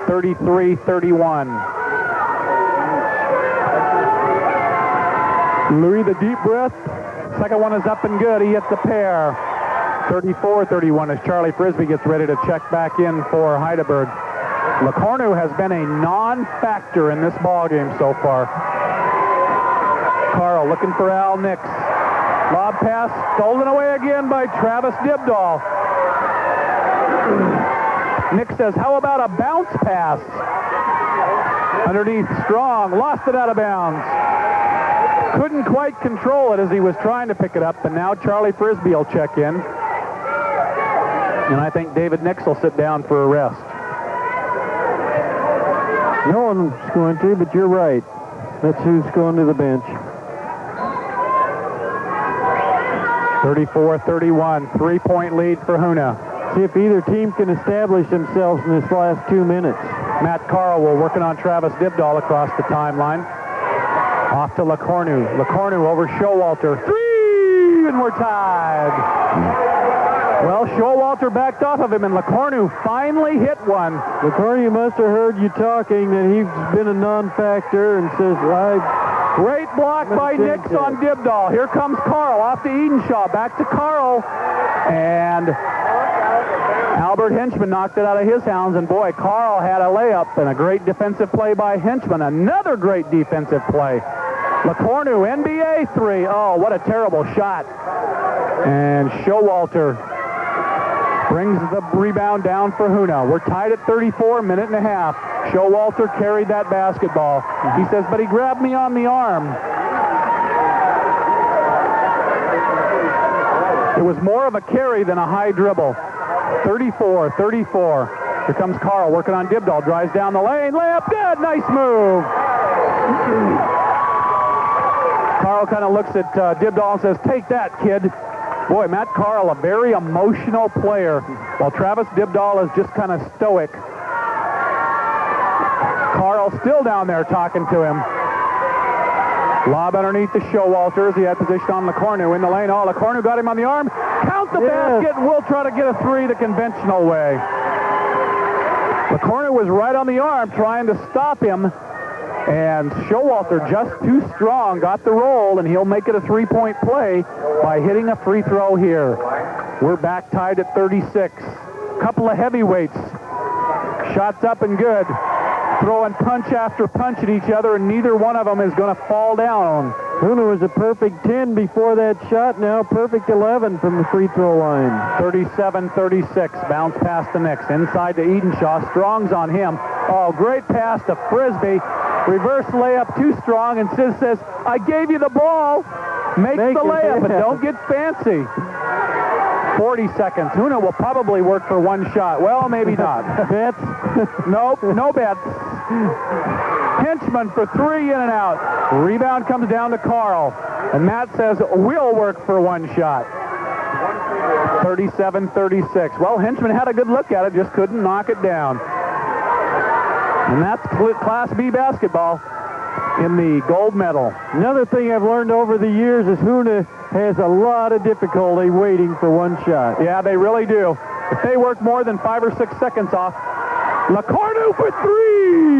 33-31. Louis, the deep breath. Second one is up and good. He hits a pair. 34-31 as Charlie Frisbee gets ready to check back in for Hydaburg. LeCornu has been a non-factor in this ballgame so far. Carl looking for Al Nix. Lob pass stolen away again by Travis Dibdahl. Nick says, how about a bounce pass? Underneath Strong, lost it out of bounds. Couldn't quite control it as he was trying to pick it up, but now Charlie Frisbee will check in. And I think David Nix will sit down for a rest. No one's going to, but you're right. That's who's going to the bench. 34-31, 3-point lead for Huna. See if either team can establish themselves in this last 2 minutes. Matt Carl will working on Travis Dibdahl across the timeline. Off to LeCornu. LeCornu over Showalter. 3, and we're tied. Well, Showalter backed off of him, and LeCornu finally hit one. LeCornu must have heard you talking that he's been a non-factor and says, Great block by Nix on Dibdahl. Here comes Carl off to Edenshaw. Back to Carl. And Albert Henchman knocked it out of his hands. And boy, Carl had a layup and a great defensive play by Henchman. Another great defensive play. LeCornu, NBA 3. Oh, what a terrible shot. And Showalter brings the rebound down for Huna. We're tied at 34, minute and a half. Showalter carried that basketball. He says, but he grabbed me on the arm. It was more of a carry than a high dribble. 34-34. Here comes Carl working on Dibdahl. Drives down the lane. Layup good. Nice move. Carl kind of looks at Dibdahl and says, take that, kid. Boy, Matt Carl, a very emotional player, while Travis Dibdahl is just kind of stoic. Carl still down there talking to him. Lob underneath the Showalters. He had position on LeCornu in the lane. Oh, LeCornu got him on the arm. Count the basket, and we'll try to get a 3 the conventional way. LeCornu was right on the arm trying to stop him. And Showalter, just too strong, got the roll, and he'll make it a 3-point play by hitting a free throw here. We're back tied at 36. Couple of heavyweights. Shots up and good. Throwing punch after punch at each other, and neither one of them is going to fall down. Huna was a perfect 10 before that shot. Now perfect 11 from the free throw line. 37-36. Bounce past the Knicks. Inside to Edenshaw. Strong's on him. Oh, great pass to Frisbee. Reverse layup too strong, and Sis says, I gave you the ball. Make the layup, but don't get fancy. 40 seconds. Huna will probably work for one shot. Well, maybe not. Bets? Nope, no bets. Henchman for three, in and out. Rebound comes down to Carl. And Matt says, we'll work for one shot. 37-36. Well, Henchman had a good look at it, just couldn't knock it down. And that's Class B basketball in the gold medal. Another thing I've learned over the years is Huna has a lot of difficulty waiting for one shot. Yeah, they really do. If they work more than 5 or 6 seconds off, Lacornu for three!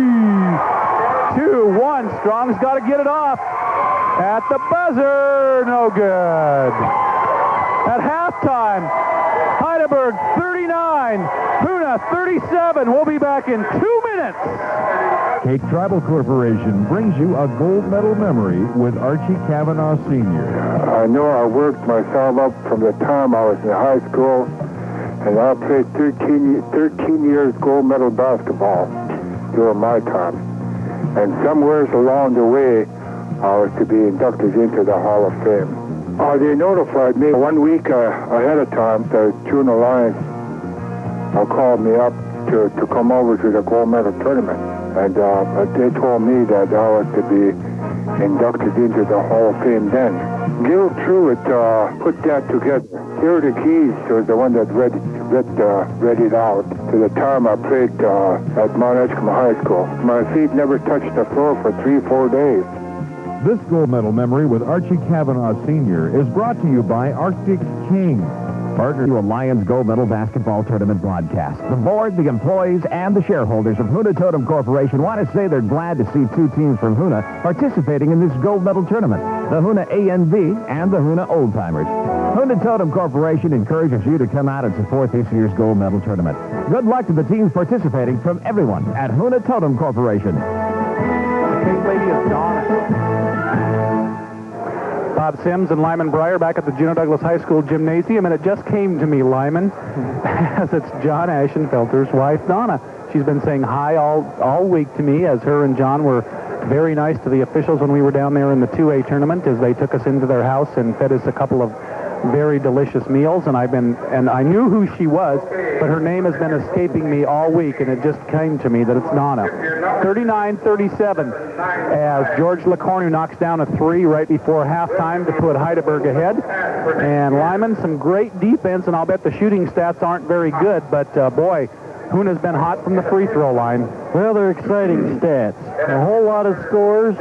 2-1. Strong's got to get it off. At the buzzer, no good. At halftime, Hydaburg 39, Huna 37. We'll be back in 2 minutes. Cape Tribal Corporation brings you a gold medal memory with Archie Cavanaugh Sr. I know I worked myself up from the time I was in high school, and I played 13 years gold medal basketball during my time. And somewhere along the way, I was to be inducted into the Hall of Fame. They notified me 1 week ahead of time. The June Alliance called me up to come over to the gold medal tournament. And they told me that I was to be inducted into the Hall of Fame then. Gil Truitt put that together. Here are the keys to the one that read it out to the time I played at Mount Edgecombe High School. My feet never touched the floor for 3-4 days. This gold medal memory with Archie Cavanaugh Sr. is brought to you by Arctic King. Partner to a Lions Gold Medal Basketball Tournament broadcast. The board, the employees, and the shareholders of Huna Totem Corporation want to say they're glad to see 2 teams from Huna participating in this gold medal tournament, the Huna ANB and the Huna Old Timers. Huna Totem Corporation encourages you to come out and support this year's gold medal tournament. Good luck to the teams participating from everyone at Huna Totem Corporation. The cake lady is Donna. Bob Sims and Lyman Breyer back at the Juneau Douglas High School Gymnasium, and it just came to me, Lyman, as it's John Ashenfelter's wife, Donna. She's been saying hi all week to me, as her and John were very nice to the officials when we were down there in the 2A tournament, as they took us into their house and fed us a couple of very delicious meals, and I knew who she was, but her name has been escaping me all week, and it just came to me that it's Donna. 39-37 as George Lacornu knocks down a three right before halftime to put Hydaburg ahead. And Lyman, some great defense, and I'll bet the shooting stats aren't very good, but boy, Huna's been hot from the free throw line. Well, they're exciting stats. A whole lot of scores.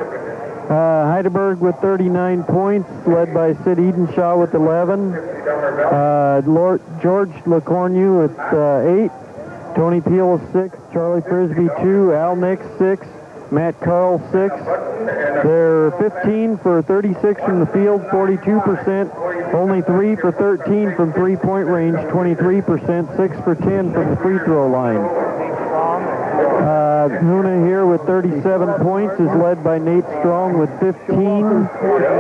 Hydaburg with 39 points, led by Sid Edenshaw with 11. George Lacornu with 8. Tony Peel with 6. Charlie Frisbee 2. Al Nix 6. Matt Carl 6. They're 15 for 36 from the field, 42%. Only 3 for 13 from three-point range, 23%. 6 for 10 from the free throw line. Huna here with 37 points is led by Nate Strong with 15.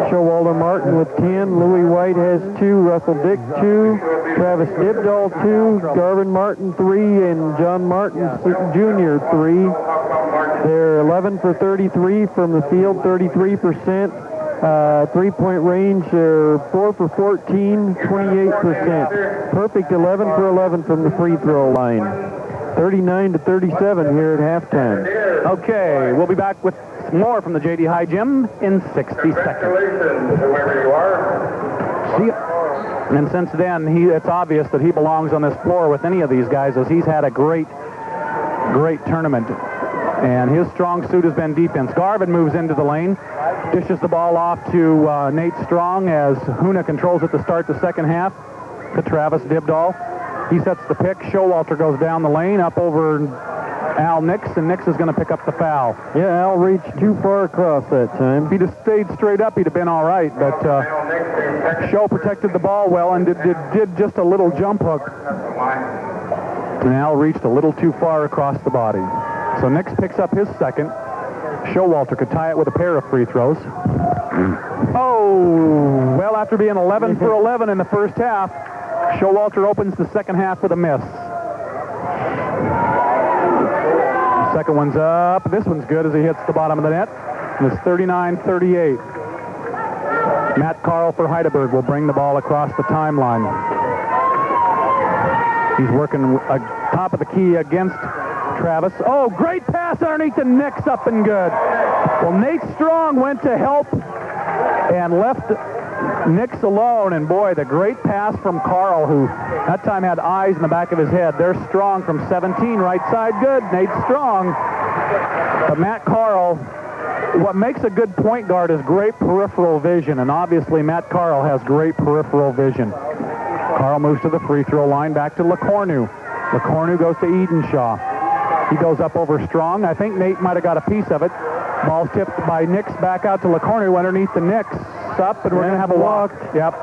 Showalter Martin with 10. Louis White has 2. Russell Dick 2. Travis Dibdahl 2. Garvin Martin 3. And John Martin Jr. 3. They're 11 for 33 from the field, 33%. Three-point range, they're 4 for 14, 28%. Perfect 11 for 11 from the free throw line. 39-37 here at halftime. Okay, we'll be back with more from the J.D. High Gym in 60 seconds. Whoever you are. See ya. And since then, it's obvious that he belongs on this floor with any of these guys, as he's had a great tournament. And his strong suit has been defense. Garvin moves into the lane, dishes the ball off to Nate Strong as Huna controls it to start the second half to Travis Dibdahl. He sets the pick. Showalter goes down the lane, up over Al Nix, and Nix is going to pick up the foul. Yeah, Al reached too far across that time. If he'd have stayed straight up, he'd have been all right, but Show protected the ball well and did just a little jump hook. And Al reached a little too far across the body. So Nix picks up his second. Showalter could tie it with a pair of free throws. Oh, well, after being 11 for 11 in the first half, Showalter opens the second half with a miss. Second one's up. This one's good as he hits the bottom of the net. And it's 39-38. Matt Carl for Hydaburg will bring the ball across the timeline. He's working top of the key against Travis. Oh, great pass underneath the Nix, up and good. Well, Nate Strong went to help and left Nix alone, and boy, the great pass from Carl, who that time had eyes in the back of his head. There's Strong from 17, right side good. Nate Strong. But Matt Carl, what makes a good point guard is great peripheral vision, and obviously Matt Carl has great peripheral vision. Carl moves to the free throw line, back to LeCornu. LeCornu goes to Edenshaw. He goes up over Strong. I think Nate might have got a piece of it. Ball's tipped by Nix back out to LeCornu underneath the Nix. Up, and we're going to have a walk. Yep.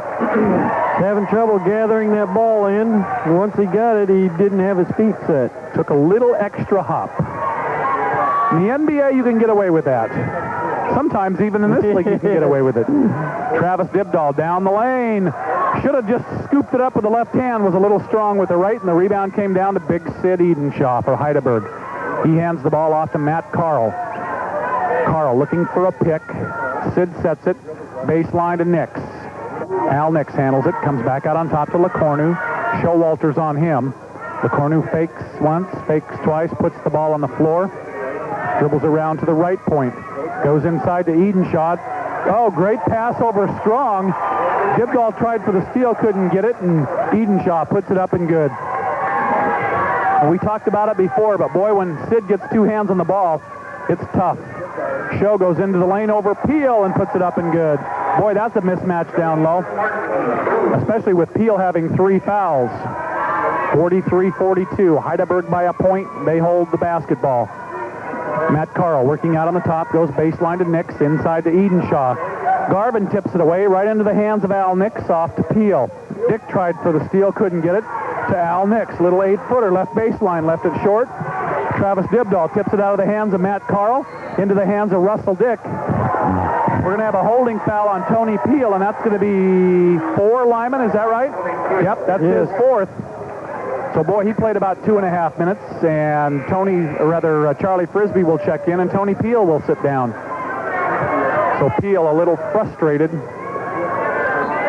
Having trouble gathering that ball in. Once he got it, he didn't have his feet set. Took a little extra hop. In the NBA, you can get away with that. Sometimes even in this league, you can get away with it. Travis Dibdahl down the lane. Should have just scooped it up with the left hand. Was a little strong with the right, and the rebound came down to Big Sid Edenshaw for Hydaburg. He hands the ball off to Matt Carl. Carl looking for a pick. Sid sets it. Baseline to Nix. Al Nix handles it. Comes back out on top to LeCornu. Showalter's on him. LeCornu fakes once, fakes twice, puts the ball on the floor. Dribbles around to the right point. Goes inside to Edenshaw. Oh, great pass over Strong. Dibdahl tried for the steal, couldn't get it, and Edenshaw puts it up and good. And we talked about it before, but boy, when Sid gets two hands on the ball, it's tough. Show goes into the lane over Peel and puts it up and good. Boy, that's a mismatch down low, especially with Peel having 3 fouls. 43-42. Hydaburg by a point. They hold the basketball. Matt Carl working out on the top, goes baseline to Nix, inside to Edenshaw. Garvin tips it away right into the hands of Al Nix, off to Peel. Dick tried for the steal, couldn't get it, to Al Nix. Little 8-footer, left baseline, left it short. Travis Dibdahl tips it out of the hands of Matt Carl into the hands of Russell Dick. We're going to have a holding foul on Tony Peel, and that's going to be 4, Lyman, is that right? Yep, that's his 4th. So, boy, he played about 2.5 minutes, and Charlie Frisbee will check in, and Tony Peel will sit down. So Peel a little frustrated.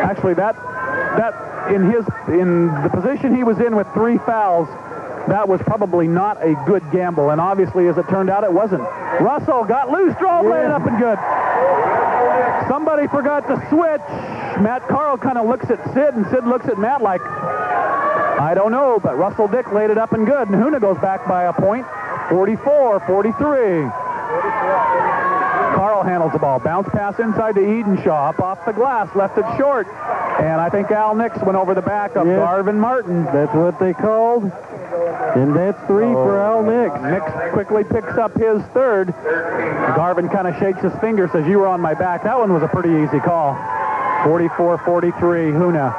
Actually, that in the position he was in with 3 fouls, that was probably not a good gamble, and obviously, as it turned out, it wasn't. Russell got loose, laid it up and good. Somebody forgot to switch. Matt Carl kind of looks at Sid, and Sid looks at Matt like, I don't know, but Russell Dick laid it up and good, and Huna goes back by a point, 44-43. Carl handles the ball. Bounce pass inside to Edenshaw. Up off the glass. Left it short. And I think Al Nix went over the back of Garvin Martin. That's what they called. And that's 3 for Al Nix. Nix quickly picks up his 3rd. Garvin kind of shakes his finger, says, you were on my back. That one was a pretty easy call. 44-43, Huna.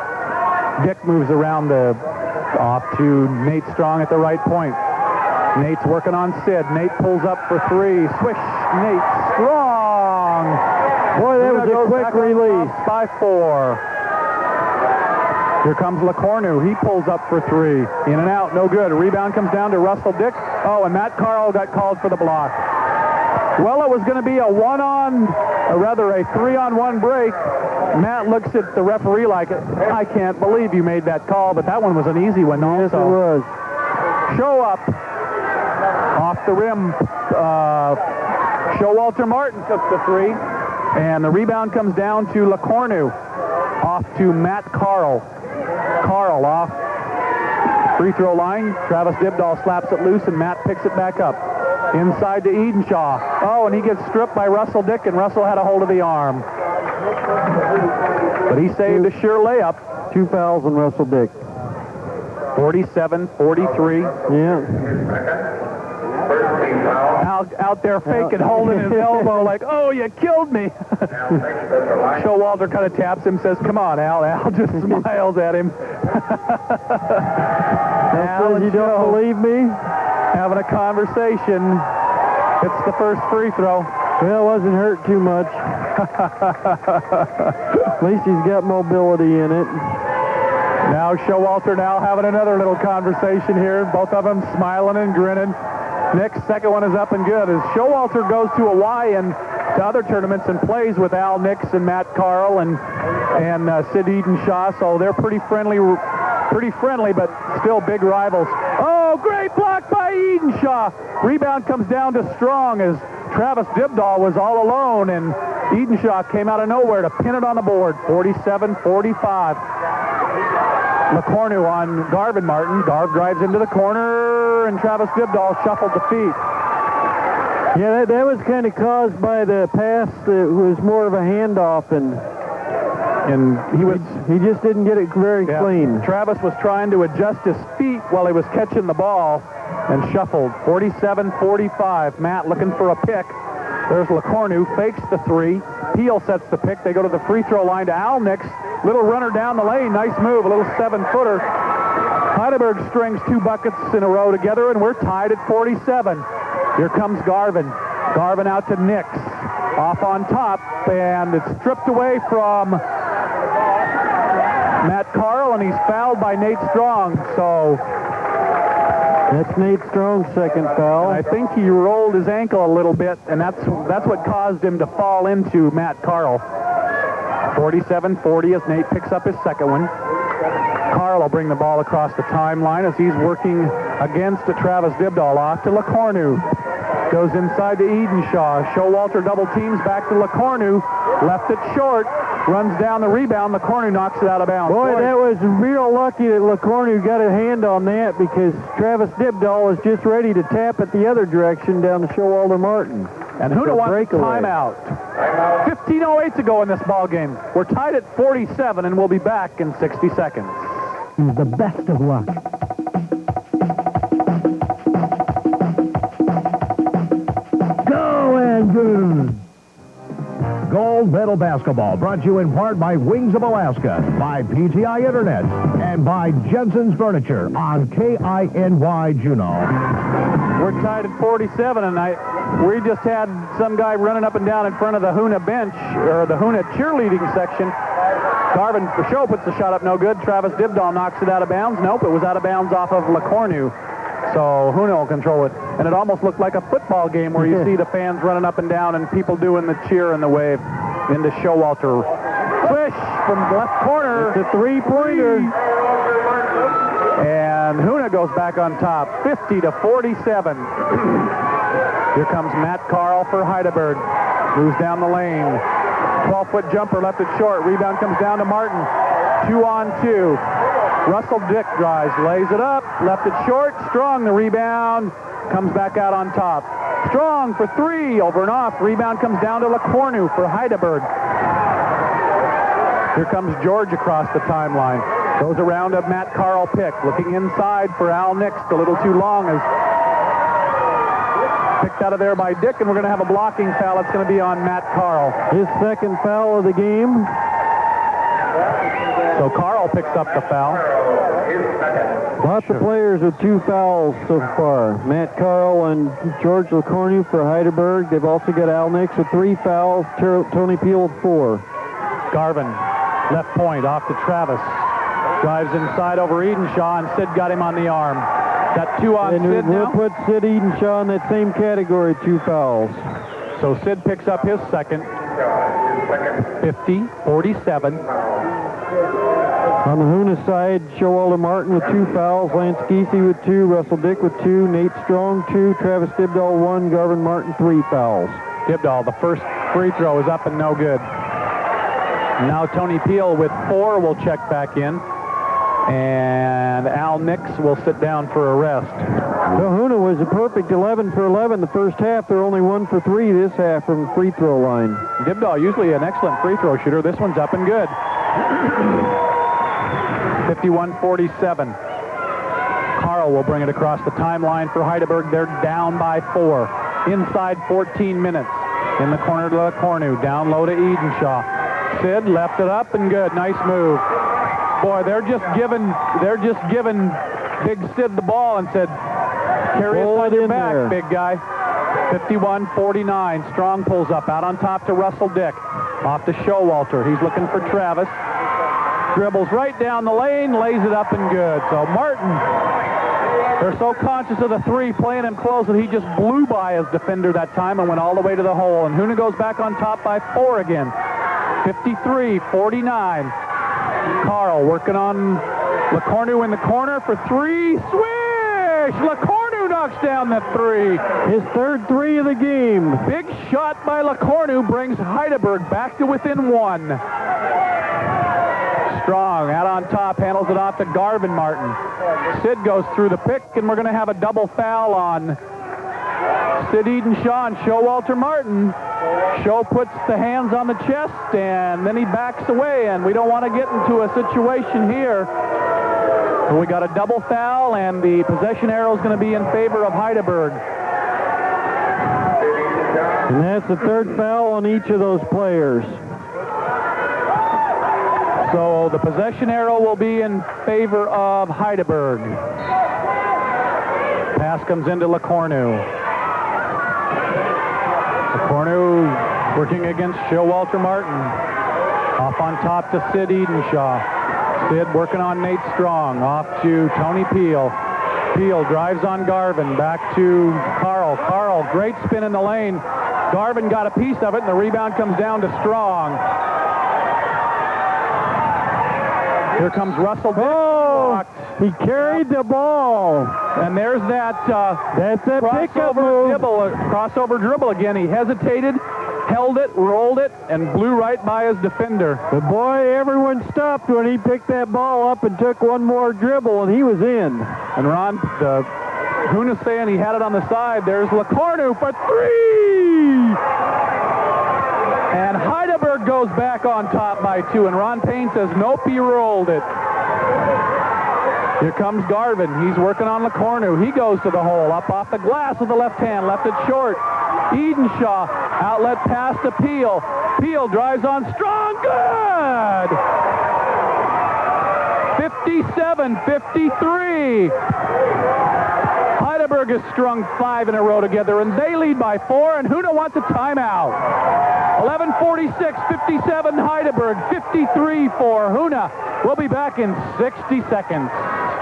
Dick moves around off to Nate Strong at the right point. Nate's working on Sid. Nate pulls up for 3. Swish. Nate Strong. Boy, that was a quick release. By 4. Here comes LeCornu. He pulls up for 3. In and out. No good. A rebound comes down to Russell Dick. Oh, and Matt Carl got called for the block. Well, it was going to be a 3-on-1 break. Matt looks at the referee like, I can't believe you made that call, but that one was an easy one. Yes, it was. Show up. Off the rim. Showalter Martin took the 3. And the rebound comes down to LeCornu. Off to Matt Carl. Carl off free throw line. Travis Dibdahl slaps it loose, and Matt picks it back up. Inside to Edenshaw. Oh, and he gets stripped by Russell Dick, and Russell had a hold of the arm. But he saved a sure layup. 2 fouls on Russell Dick. 47-43. Yeah. Out there faking, holding his elbow like, oh, you killed me. Showalter kind of taps him, says, come on, Al. Al just smiles at him. Al, you don't believe me? Having a conversation. It's the first free throw. Well, wasn't hurt too much. At least he's got mobility in it. Now Showalter now having another little conversation here. Both of them smiling and grinning. Nick's second one is up and good as Showalter goes to Hawaii and to other tournaments and plays with Al Nix and Matt Carl and Sid Edenshaw, so they're pretty friendly, but still big rivals. Oh, great block by Edenshaw. Rebound comes down to Strong as Travis Dibdahl was all alone, and Edenshaw came out of nowhere to pin it on the board, 47-45. LeCornu on Garvin Martin. Garv drives into the corner, and Travis Dibdahl shuffled the feet. Yeah, that was kind of caused by the pass that was more of a handoff, and he just didn't get it very clean. Travis was trying to adjust his feet while he was catching the ball and shuffled. 47-45. Matt looking for a pick. There's LeCornu, fakes the three. Peel sets the pick. They go to the free throw line to Al Nix. Little runner down the lane. Nice move, a little 7-footer. Hydaburg strings 2 buckets in a row together, and we're tied at 47. Here comes Garvin. Garvin out to Nix. Off on top, and it's stripped away from Matt Carl, and he's fouled by Nate Strong. So that's Nate Strong's second foul. I think he rolled his ankle a little bit, and that's what caused him to fall into Matt Carl. 47-40 as Nate picks up his second one. Carl will bring the ball across the timeline as he's working against Travis Dibdahl. Off to LeCornu. Goes inside to Edenshaw. Showalter double teams back to LeCornu. Left it short. Runs down the rebound. LeCornu knocks it out of bounds. Boy, that was real lucky that LeCornu got a hand on that, because Travis Dibdahl was just ready to tap it the other direction down to Showalter Martin. And Huna wants a timeout. 15:08 to go in this ball game. We're tied at 47, and we'll be back in 60 seconds. The best of luck. Go and good. Gold medal basketball brought to you in part by Wings of Alaska, by PTI Internet, and by Jensen's Furniture on KINY Juneau. We're tied at 47, and we just had some guy running up and down in front of the Huna bench, or the Huna cheerleading section. Garvin for show puts the shot up, no good. Travis Dibdahl knocks it out of bounds. Nope, it was out of bounds off of LeCornu. So Huna will control it. And it almost looked like a football game where you see the fans running up and down and people doing the cheer and the wave into Showalter. Swish from left corner. It's a three-pointer. And Huna goes back on top, 50-47. Here comes Matt Carl for Hydaburg. Moves down the lane. 12-foot jumper, left it short. Rebound comes down to Martin. 2-on-2. Russell Dick drives, lays it up, left it short. Strong the rebound, comes back out on top. Strong for three, over and off. Rebound comes down to LeCornu for Hydaburg. Here comes George across the timeline. Goes around a Matt Carl pick. Looking inside for Al Nix. A little too long as picked out of there by Dick, and we're going to have a blocking foul. It's going to be on Matt Carl. His second foul of the game. So Carl picks up the foul. Lots of players with 2 fouls so far. Matt Carl and George LeCornu for Hydaburg. They've also got Al Nix with 3 fouls. Tony Peel with 4. Garvin, left point, off to Travis. Drives inside over Edenshaw, and Sid got him on the arm. Got 2 on Sid now. We'll put Sid Edenshaw in that same category, 2 fouls. So Sid picks up his second. 50-47. On the Huna side, Showalter Martin with 2 fouls, Lance Giese with 2, Russell Dick with 2, Nate Strong 2, Travis Dibdahl 1, Garvin Martin 3 fouls. Dibdahl, the first free throw is up and no good. Now Tony Peel with 4 will check back in. And Al Nix will sit down for a rest. So Huna was a perfect 11 for 11 the first half. They're only 1 for 3 this half from the free throw line. Dibdahl, usually an excellent free throw shooter. This one's up and good. 51-47. Carl will bring it across the timeline for Hydaburg. They're down by 4. Inside 14 minutes. In the corner to LeCornu. Down low to Edenshaw. Sid left it up and good. Nice move. Boy, they're just giving Big Sid the ball and said, carry it on your back, big guy. 51-49. Strong pulls up, out on top to Russell Dick. Off to Showalter. He's looking for Travis. Dribbles right down the lane, lays it up and good. So Martin, they're so conscious of the three, playing him close that he just blew by his defender that time and went all the way to the hole. And Huna goes back on top by 4 again. 53-49. Carl working on LeCornu in the corner for 3. Swish! LeCornu knocks down the 3. His third 3 of the game. Big shot by LeCornu brings Hydaburg back to within 1. Strong out on top, handles it off to Garvin Martin. Sid goes through the pick, and we're going to have a double foul on Sid Edenshaw and Showalter Martin. Show puts the hands on the chest, and then he backs away, and we don't want to get into a situation here. So we got a double foul, and the possession arrow is going to be in favor of Hydaburg. And that's the third foul on each of those players. So the possession arrow will be in favor of Hydaburg. Pass comes into LeCornu. LeCornu working against Showalter Martin. Off on top to Sid Edenshaw. Sid working on Nate Strong. Off to Tony Peel. Peel drives on Garvin. Back to Carl. Carl, great spin in the lane. Garvin got a piece of it, and the rebound comes down to Strong. Here comes Russell Dick. Oh, he carried the ball. And there's that That's that pickup move. crossover dribble again. He hesitated, held it, rolled it, and blew right by his defender. But boy, everyone stopped when he picked that ball up and took one more dribble, and he was in. And Ron, Huna's saying he had it on the side. There's LeCornu for 3! And Hydaburg goes back on top by 2, and Ron Payne says, nope, he rolled it. Here comes Garvin. He's working on LeCornu. He goes to the hole, up off the glass with the left hand, left it short. Edenshaw, outlet pass to Peel. Peel drives on Strong, good! 57-53. Hydaburg has strung 5 in a row together, and they lead by 4, and Huna wants a timeout. 11:46, 57 Hydaburg, 53 for Huna. We'll be back in 60 seconds.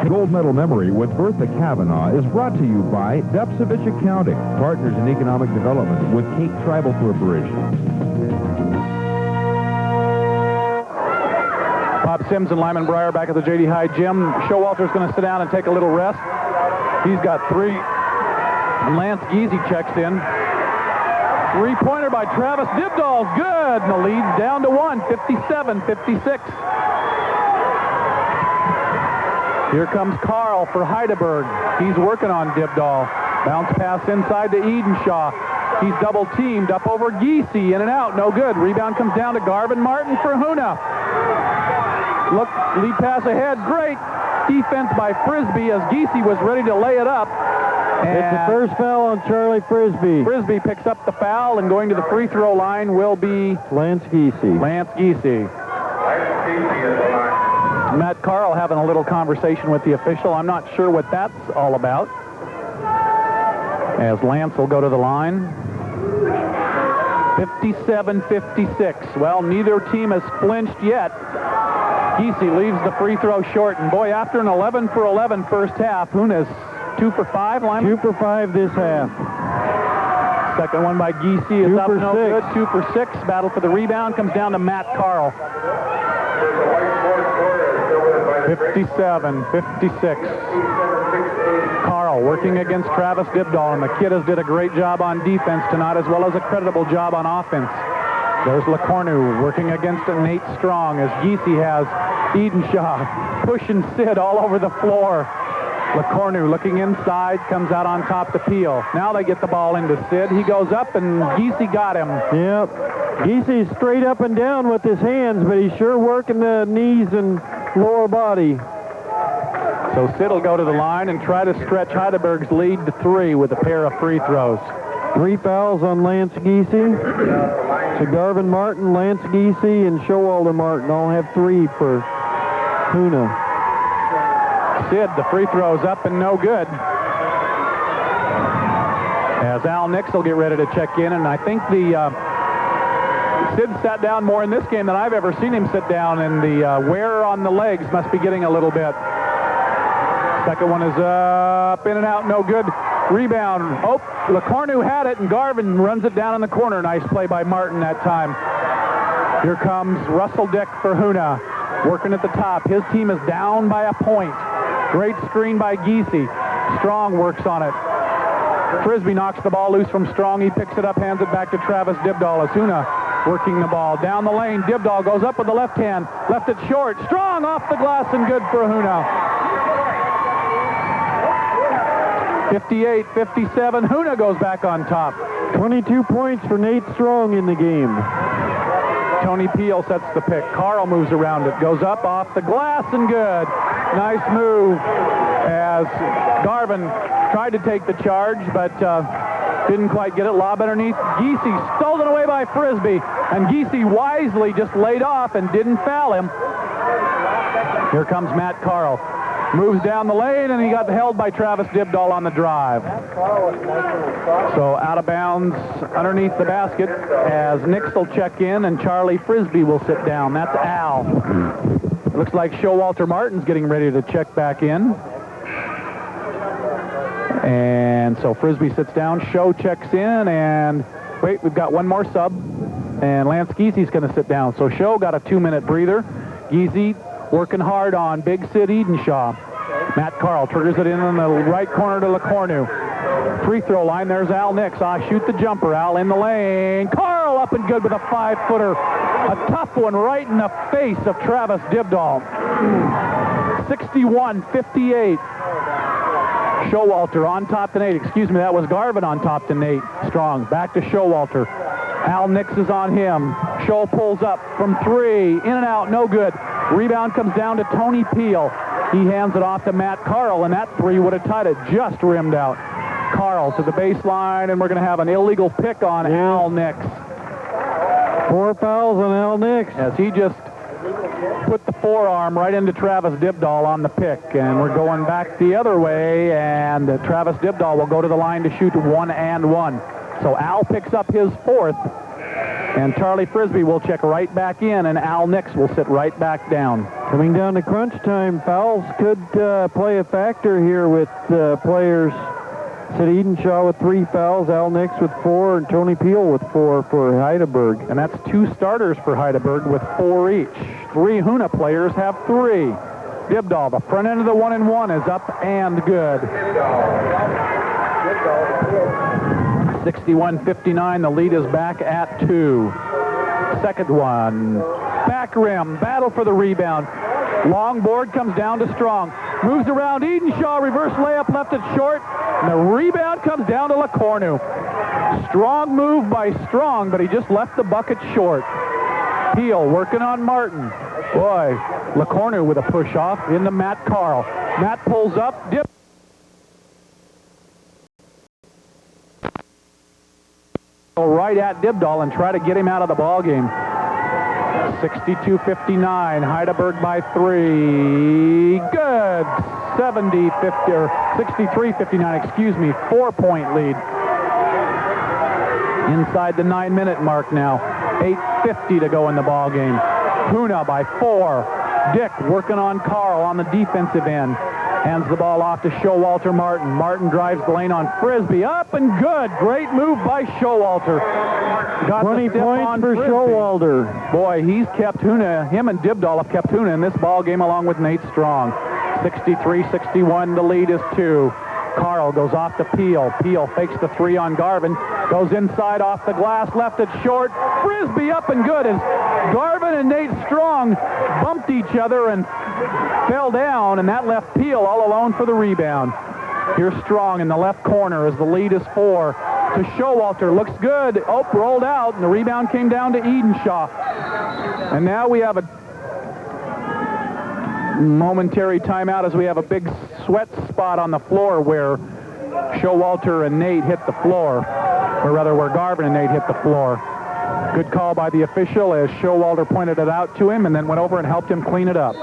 Gold Medal Memory with Bertha Kavanaugh is brought to you by Depsevich Accounting, partners in economic development with Cape Tribal Corporation. Bob Sims and Lyman Breyer back at the J.D. Hyde Gym. Showalter's going to sit down and take a little rest. He's got 3. Lance Giese checks in. 3-pointer by Travis Dibdahl's good, and the lead's down to 1, 57-56. Here comes Carl for Hydaburg. He's working on Dibdahl. Bounce pass inside to Edenshaw. He's double teamed up over Giese, in and out, no good. Rebound comes down to Garvin Martin for Huna. Look, lead pass ahead, great defense by Frisbee as Giese was ready to lay it up. And it's the first foul on Charlie Frisbee. Frisbee picks up the foul, and going to the free throw line will be Lance Giese. Lance Giese. Matt Carl having a little conversation with the official. I'm not sure what that's all about. As Lance will go to the line. 57-56. Well, neither team has flinched yet. Giese leaves the free throw short, and boy, after an 11 for 11 first half, Huna's 2 for 5, Lyman? 2 for 5 this half. Second one by Giese is 2 up, for no 6. good. 2 for 6. Battle for the rebound comes down to Matt Carl. 57-56. Carl working against Travis Dibdahl, and the kid has did a great job on defense tonight as well as a creditable job on offense. There's LeCornu working against Nate Strong as Giese has Edenshaw pushing Sid all over the floor. LeCornu looking inside, comes out on top to Peel. Now they get the ball into Sid. He goes up, and Giese got him. Yep. Giese's straight up and down with his hands, but he's sure working the knees and lower body. So Sid will go to the line and try to stretch Hydaburg's lead to 3 with a pair of free throws. 3 fouls on Lance Giese. So Garvin Martin, Lance Giese, and Showalter Martin all have 3 for Huna. Sid, the free throw's up and no good. As Al Nix will get ready to check in, and I think Sid sat down more in this game than I've ever seen him sit down, and the wear on the legs must be getting a little bit. Second one is up, in and out, no good. Rebound. Oh, LeCornu had it, and Garvin runs it down in the corner. Nice play by Martin that time. Here comes Russell Dick for Huna, working at the top. His team is down by a point. Great screen by Giese. Strong works on it. Frisbee knocks the ball loose from Strong. He picks it up, hands it back to Travis Dibdahl. As Huna working the ball down the lane. Dibdahl goes up with the left hand. Left it short. Strong off the glass and good for Huna. 58-57. Huna goes back on top. 22 points for Nate Strong in the game. Tony Peel sets the pick. Carl moves around it. Goes up off the glass and good. Nice move as Garvin tried to take the charge, but didn't quite get it. Lob underneath. Giese stolen away by Frisbee, and Giese wisely just laid off and didn't foul him. Here comes Matt Carl. Moves down the lane, and he got held by Travis Dibdahl on the drive. So out of bounds underneath the basket as Nix will check in, and Charlie Frisbee will sit down. That's Al. It looks like Showalter Martin's getting ready to check back in. And so Frisbee sits down, Show checks in, and wait, we've got one more sub, and Lance Giese's going to sit down. So Show got a 2-minute breather. Giese working hard on Big Sid Edenshaw. Matt Carl triggers it in the right corner to LeCornu. Free throw line, there's Al Nix. Shoot the jumper. Al in the lane. Carl up and good with a 5-footer. A tough one right in the face of Travis Dibdahl. 61-58. Showalter on top to Nate. Excuse me, that was Garvin on top to Nate Strong. Back to Showalter. Al Nix is on him. Show pulls up from 3. In and out, no good. Rebound comes down to Tony Peel. He hands it off to Matt Carl, and that 3 would have tied it. Just rimmed out. Carl to the baseline, and we're going to have an illegal pick on Al Nix. 4 fouls on Al Nix. As he just put the forearm right into Travis Dibdahl on the pick, and we're going back the other way, and Travis Dibdahl will go to the line to shoot 1 and 1. So Al picks up his 4th, and Charlie Frisbee will check right back in, and Al Nix will sit right back down. Coming down to crunch time, fouls could play a factor here with players. Sid Edenshaw with 3 fouls, Al Nix with 4, and Tony Peel with 4 for Hydaburg. And that's 2 starters for Hydaburg with 4 each. 3 Huna players have 3. Dibdahl, the front end of the 1-and-1 is up and good. 61-59, the lead is back at 2. Second one, back rim, battle for the rebound. Long board comes down to Strong. Moves around Edenshaw, reverse layup, left it short. And the rebound comes down to LeCornu. Strong move by Strong, but he just left the bucket short. Peel working on Martin. Boy, LeCornu with a push off into Matt Carl. Matt pulls up, dip. Right at Dibdahl and try to get him out of the ball game. 62-59, Hydaburg by 3. Good. 70-50 or 63-59, excuse me. 4-point lead. Inside the 9-minute mark now. 8:50 to go in the ball game. Huna by 4. Dick working on Carl on the defensive end. Hands the ball off to Showalter Martin. Martin drives the lane on Frisbee. Up and good. Great move by Showalter. Got 20 points for Showalter. Boy, he's kept Huna, him and Dibdahl have kept Huna in this ball game along with Nate Strong. 63-61, the lead is 2. Carl goes off to Peel. Peel fakes the 3 on Garvin. Goes inside off the glass, left it short. Frisbee up and good as Garvin and Nate Strong bumped each other and fell down, and that left Peel all alone for the rebound. Here's Strong in the left corner as the lead is 4. To Showalter, looks good. Oh, rolled out, and the rebound came down to Edenshaw. And now we have a momentary timeout as we have a big sweat spot on the floor where Showalter and Nate hit the floor, or rather where Garvin and Nate hit the floor. Good call by the official as Showalter pointed it out to him and then went over and helped him clean it up.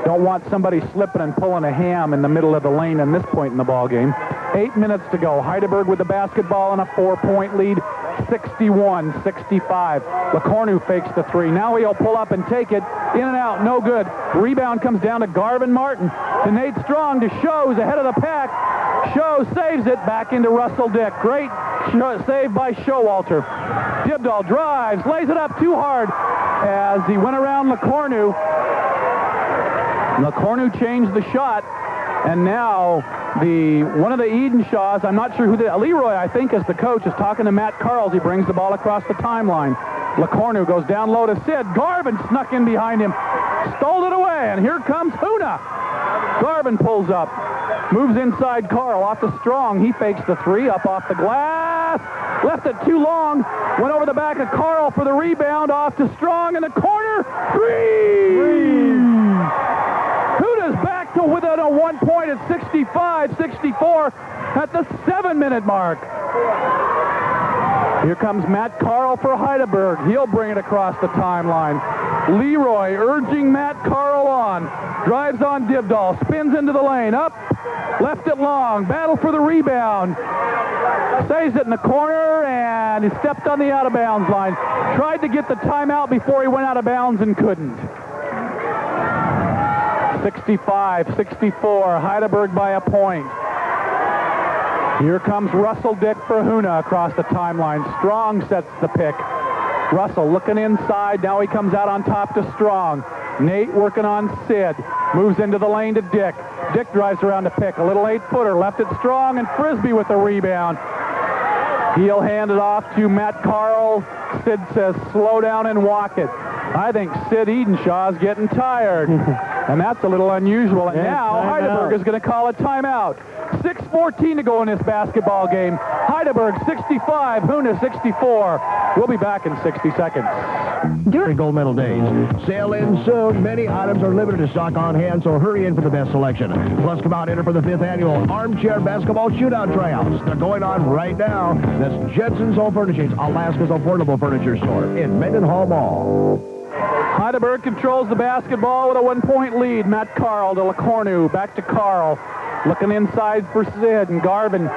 Don't want somebody slipping and pulling a ham in the middle of the lane at this point in the ball game. 8 minutes to go. Hydaburg with the basketball and a 4-point lead, 61-65. LeCornu fakes the three. Now he'll pull up and take it. In and out, no good. Rebound comes down to Garvin Martin. To Nate Strong to Shows ahead of the pack. Shows saves it back into Russell Dick. Great save by Showalter. Dibdahl drives, lays it up too hard as he went around LeCornu. LeCornu changed the shot, and now one of the Edenshaws, I'm not sure who Leroy, I think, is the coach, is talking to Matt Carls. He brings the ball across the timeline. LeCornu goes down low to Sid. Garvin snuck in behind him, stole it away, and here comes Huna. Garvin pulls up, moves inside Carl, off to Strong. He fakes the three, up off the glass, left it too long, went over the back of Carl for the rebound, off to Strong in the corner. Three! Huna's back to within a 1 point at 65-64 at the 7-minute mark. Here comes Matt Carl for Hydaburg. He'll bring it across the timeline. Leroy urging Matt Carl on. Drives on Dibdahl. Spins into the lane. Up. Left it long. Battle for the rebound. Saves it in the corner, and he stepped on the out-of-bounds line. Tried to get the timeout before he went out of bounds and couldn't. 65-64. Hydaburg by a point. Here comes Russell Dick for Huna across the timeline. Strong sets the pick. Russell looking inside. Now he comes out on top to Strong. Nate working on Sid. Moves into the lane to Dick. Dick drives around to pick. A little 8-footer. Left it Strong, and Frisbee with the rebound. He'll hand it off to Matt Carl. Sid says, slow down and walk it. I think Sid Edenshaw's getting tired. And that's a little unusual. And now Hydaburg is going to call a timeout. 6:14 to go in this basketball game. Hydaburg 65, Huna 64. We'll be back in 60 seconds. During gold medal days. Sail in soon. Many items are limited to stock on hand, so hurry in for the best selection. Plus, come out and enter for the 5th annual Armchair Basketball Shootout Tryouts. They're going on right now. That's Jensen's Home Furnishings, Alaska's affordable furniture store in Mendenhall Mall. Hydaburg controls the basketball with a 1-point lead. Matt Carl to LeCornu. Back to Carl. Looking inside for Sid, and Garvin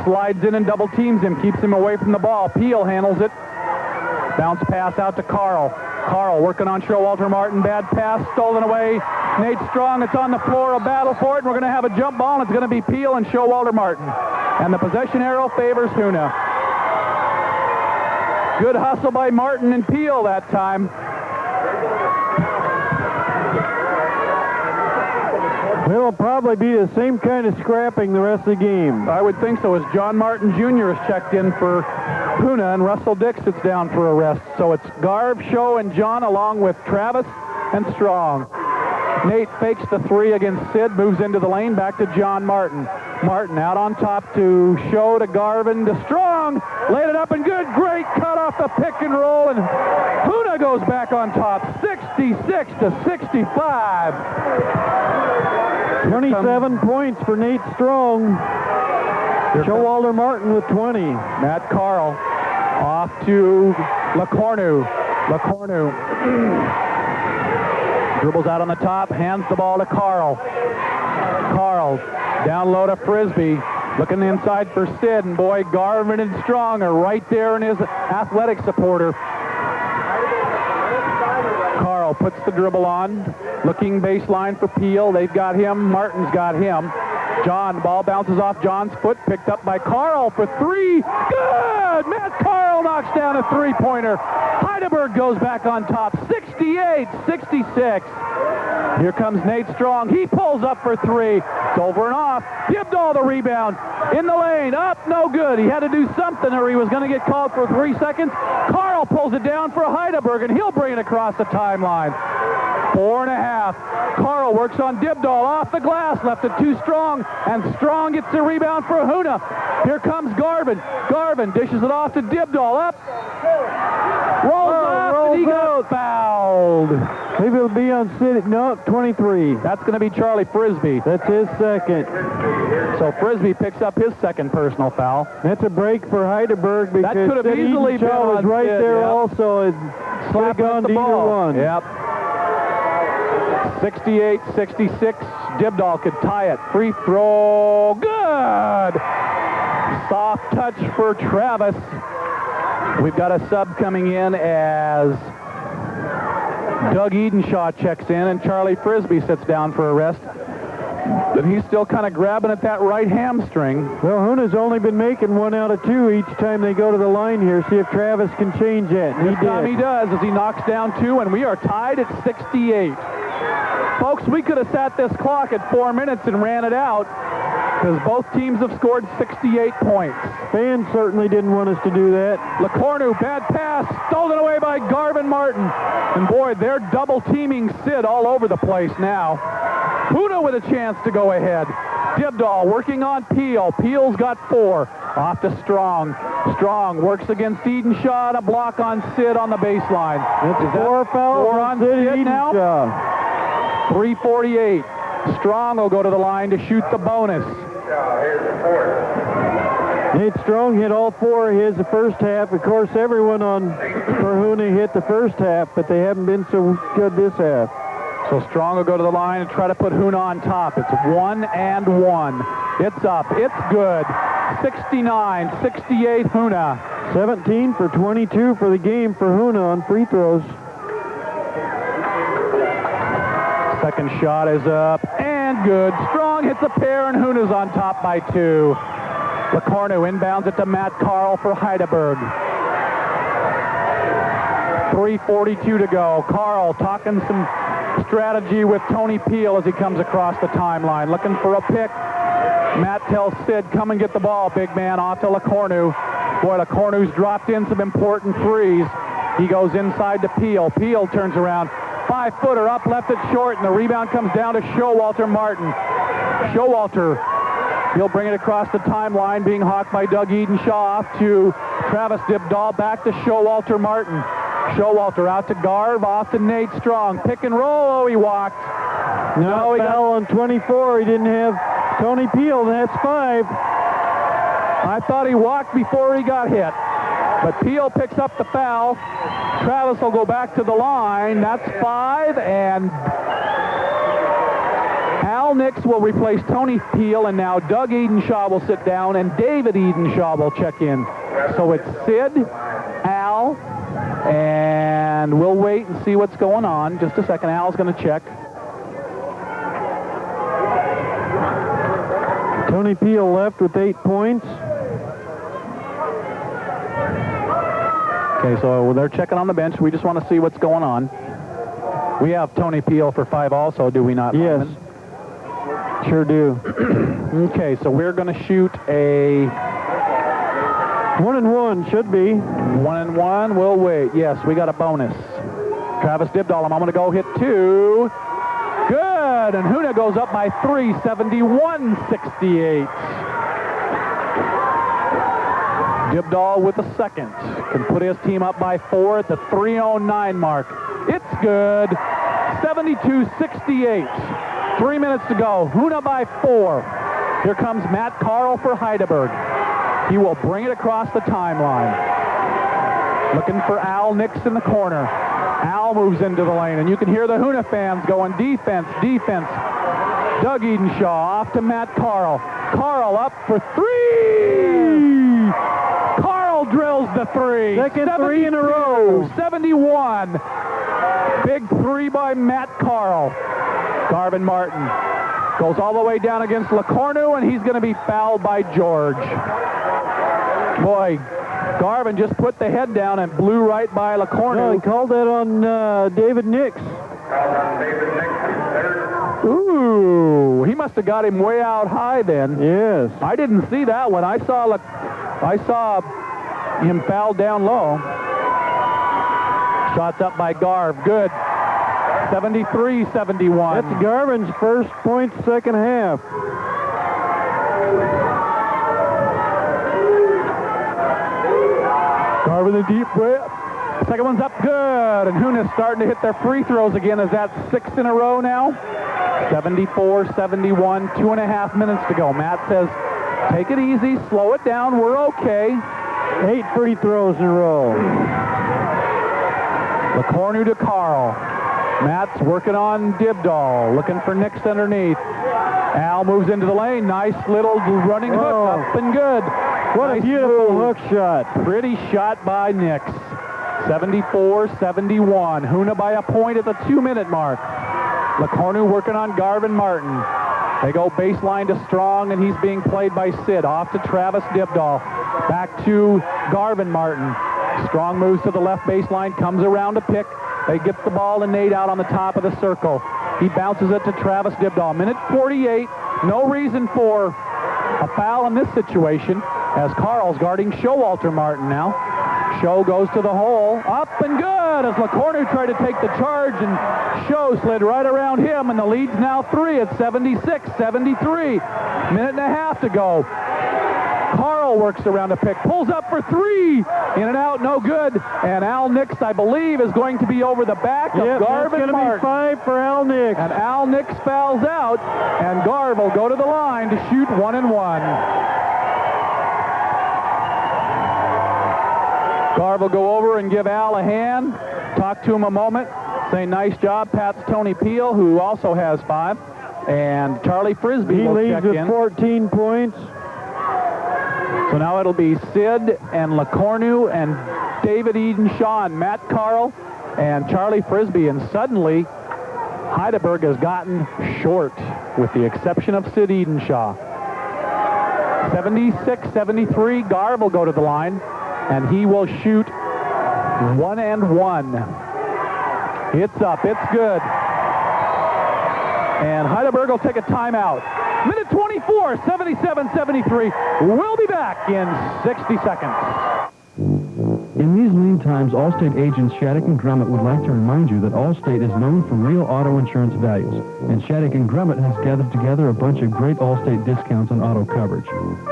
slides in and double teams him, keeps him away from the ball. Peel handles it. Bounce pass out to Carl. Carl working on Showalter Martin. Bad pass, stolen away. Nate Strong, it's on the floor, a battle for it, and we're going to have a jump ball, and it's going to be Peel and Showalter Martin. And the possession arrow favors Huna. Good hustle by Martin and Peel that time. It'll probably be the same kind of scrapping the rest of the game. I would think so, as John Martin Jr. is checked in for Huna, and Russell Dick sits down for a rest. So it's Garv, Show, and John, along with Travis and Strong. Nate fakes the three against Sid, moves into the lane, back to John Martin. Martin out on top to Show, to Garvin, to Strong. Laid it up and good. Great cut off the pick and roll, and Huna goes back on top, 66-65. 27 points for Nate Strong. Showalter Martin with 20. Matt Carl off to LeCornu. LeCornu dribbles out on the top, hands the ball to Carl. Carl down low to Frisbee. Looking inside for Sid, and boy, Garvin and Strong are right there in his athletic supporter. Carl puts the dribble on, looking baseline for Peel. They've got him. Martin's got him. John, the ball bounces off John's foot, picked up by Carl for three. Good! Matt Carl knocks down a three-pointer. Hydaburg goes back on top, 68-66. Here comes Nate Strong. He pulls up for three. It's over and off. Dibdahl the rebound. In the lane. Up. No good. He had to do something or he was going to get called for 3 seconds. Carl pulls it down for Hydaburg, and he'll bring it across the timeline. 4.5. Carl works on Dibdahl off the glass. Left it too Strong, and Strong gets the rebound for Huna. Here comes Garvin. Garvin dishes it off to Dibdahl. Up. Rolls up, and he got fouled. Maybe it'll be on Sid. No, 23. That's going to be Charlie Frisbee. That's his second. So Frisbee picks up his second personal foul. That's a break for Hydaburg because that could have easily been was right Sid, there yep. Also. It could have gone to either one. Yep. 68-66. Dibdahl could tie it. Free throw. Good. Soft touch for Travis. We've got a sub coming in as Doug Edenshaw checks in, and Charlie Frisbee sits down for a rest. But he's still kind of grabbing at that right hamstring. Well, Huna's only been making 1 out of 2 each time they go to the line here. See if Travis can change that. This time he does as he knocks down 2, and we are tied at 68. Folks, we could have sat this clock at 4 minutes and ran it out because both teams have scored 68 points. Fans certainly didn't want us to do that. LeCornu, bad pass, stolen away by Garvin Martin. And boy, they're double teaming Sid all over the place now. Huna with a chance to go ahead. Dibdahl working on Peel. Peel's got 4. Off to Strong. Strong works against Edenshaw and a block on Sid on the baseline. It's 4 fouls 4 on Sid now. 3:48. Strong will go to the line to shoot the bonus. Nate Strong hit all 4 of his the first half. Of course, everyone on for Huna hit the first half, but they haven't been so good this half. So Strong will go to the line and try to put Huna on top. It's 1 and 1. It's up. It's good. 69-68 Huna. 17 for 22 for the game for Huna on free throws. Second shot is up and good. Strong hits a pair and Huna's on top by 2. LeCornu inbounds it to Matt Carl for Hydaburg. 3:42 to go. Carl talking some strategy with Tony Peel as he comes across the timeline. Looking for a pick. Matt tells Sid, come and get the ball, big man, off to LeCornu. Boy, LeCornu's dropped in some important threes. He goes inside to Peel. Peel turns around. 5-footer up, left it short, and the rebound comes down to Showalter Martin. Showalter, he'll bring it across the timeline, being hawked by Doug Edenshaw off to Travis Dibdahl, back to Showalter Martin. Showalter out to Garv, off to Nate Strong. Pick and roll. Oh, he walked. No, he foul on 24. He didn't have Tony Peel. That's 5. I thought he walked before he got hit. But Peel picks up the foul. Travis will go back to the line. That's 5. And Al Nix will replace Tony Peel. And now Doug Edenshaw will sit down. And David Edenshaw will check in. So it's Sid, Al, and we'll wait and see what's going on. Just a second. Al's going to check. Tony Peel left with 8 points. Okay, so they're checking on the bench. We just want to see what's going on. We have Tony Peel for 5 also, do we not? Yes. Lyman? Sure do. Okay, so we're going to shoot a 1 and 1 should be. 1 and 1. We'll wait. Yes, we got a bonus. Travis Dibdahl a moment ago hit 2. Good, and Huna goes up by 3, 71-68. Dibdahl with a second. Can put his team up by 4 at the 3:09 mark. It's good. 72-68. 3 minutes to go. Huna by 4. Here comes Matt Carl for Hydaburg. He will bring it across the timeline. Looking for Al Nix in the corner. Al moves into the lane, and you can hear the Huna fans going, defense, defense. Doug Edenshaw off to Matt Carl. Carl up for 3! Carl drills the 3. Second 3 in a row. 71. Big 3 by Matt Carl. Garvin Martin goes all the way down against LeCornu, and he's going to be fouled by George. Boy, Garvin just put the head down and blew right by LeCornu. No, he called that on David Nix. Ooh, he must have got him way out high then. Yes. I didn't see that one. I saw him foul down low. Shots up by Garv. Good. 73-71. That's Garvin's first point second half. Garvin a deep breath. Second one's up good. And Huna's starting to hit their free throws again. Is that 6 in a row now? 74-71. 2.5 minutes to go. Matt says, take it easy. Slow it down. We're okay. 8 free throws in a row. LeCornu to Carl. Matt's working on Dibdahl, looking for Nix underneath. Al moves into the lane. Nice little running hook, up and good. What a beautiful hook shot. Pretty shot by Nix. 74-71. Huna by a point at the 2-minute mark. LeCornu working on Garvin Martin. They go baseline to Strong, and he's being played by Sid. Off to Travis Dibdahl. Back to Garvin Martin. Strong moves to the left baseline, comes around to pick. They get the ball to Nate out on the top of the circle. He bounces it to Travis Dibdahl. Minute 48. No reason for a foul in this situation, as Carl's guarding Showalter Martin now. Show goes to the hole. Up and good as LeCornu tried to take the charge, and Show slid right around him, and the lead's now 3 at 76-73. Minute and a half to go. Carl works around a pick, pulls up for 3. In and out, no good. And Al Nix, I believe, is going to be over the back of Garvin Martin. It's going to be 5 for Al Nix. And Al Nix fouls out, and Garv will go to the line to shoot 1-1. Garv will go over and give Al a hand, talk to him a moment, say nice job. Pat's Tony Peel, who also has 5. And Charlie Frisbee will check in. He leads with 14 points. So now it'll be Sid and LeCornu and David Edenshaw and Matt Carl and Charlie Frisbee. And suddenly, Hydaburg has gotten short, with the exception of Sid Edenshaw. 76-73, Garv will go to the line, and he will shoot 1-1. It's up, it's good. And Hydaburg will take a timeout. Minute 24, 77-73. We'll be back in 60 seconds. In these lean times, Allstate agents Shattuck and Grummett would like to remind you that Allstate is known for real auto insurance values, and Shattuck and Grummett has gathered together a bunch of great Allstate discounts on auto coverage.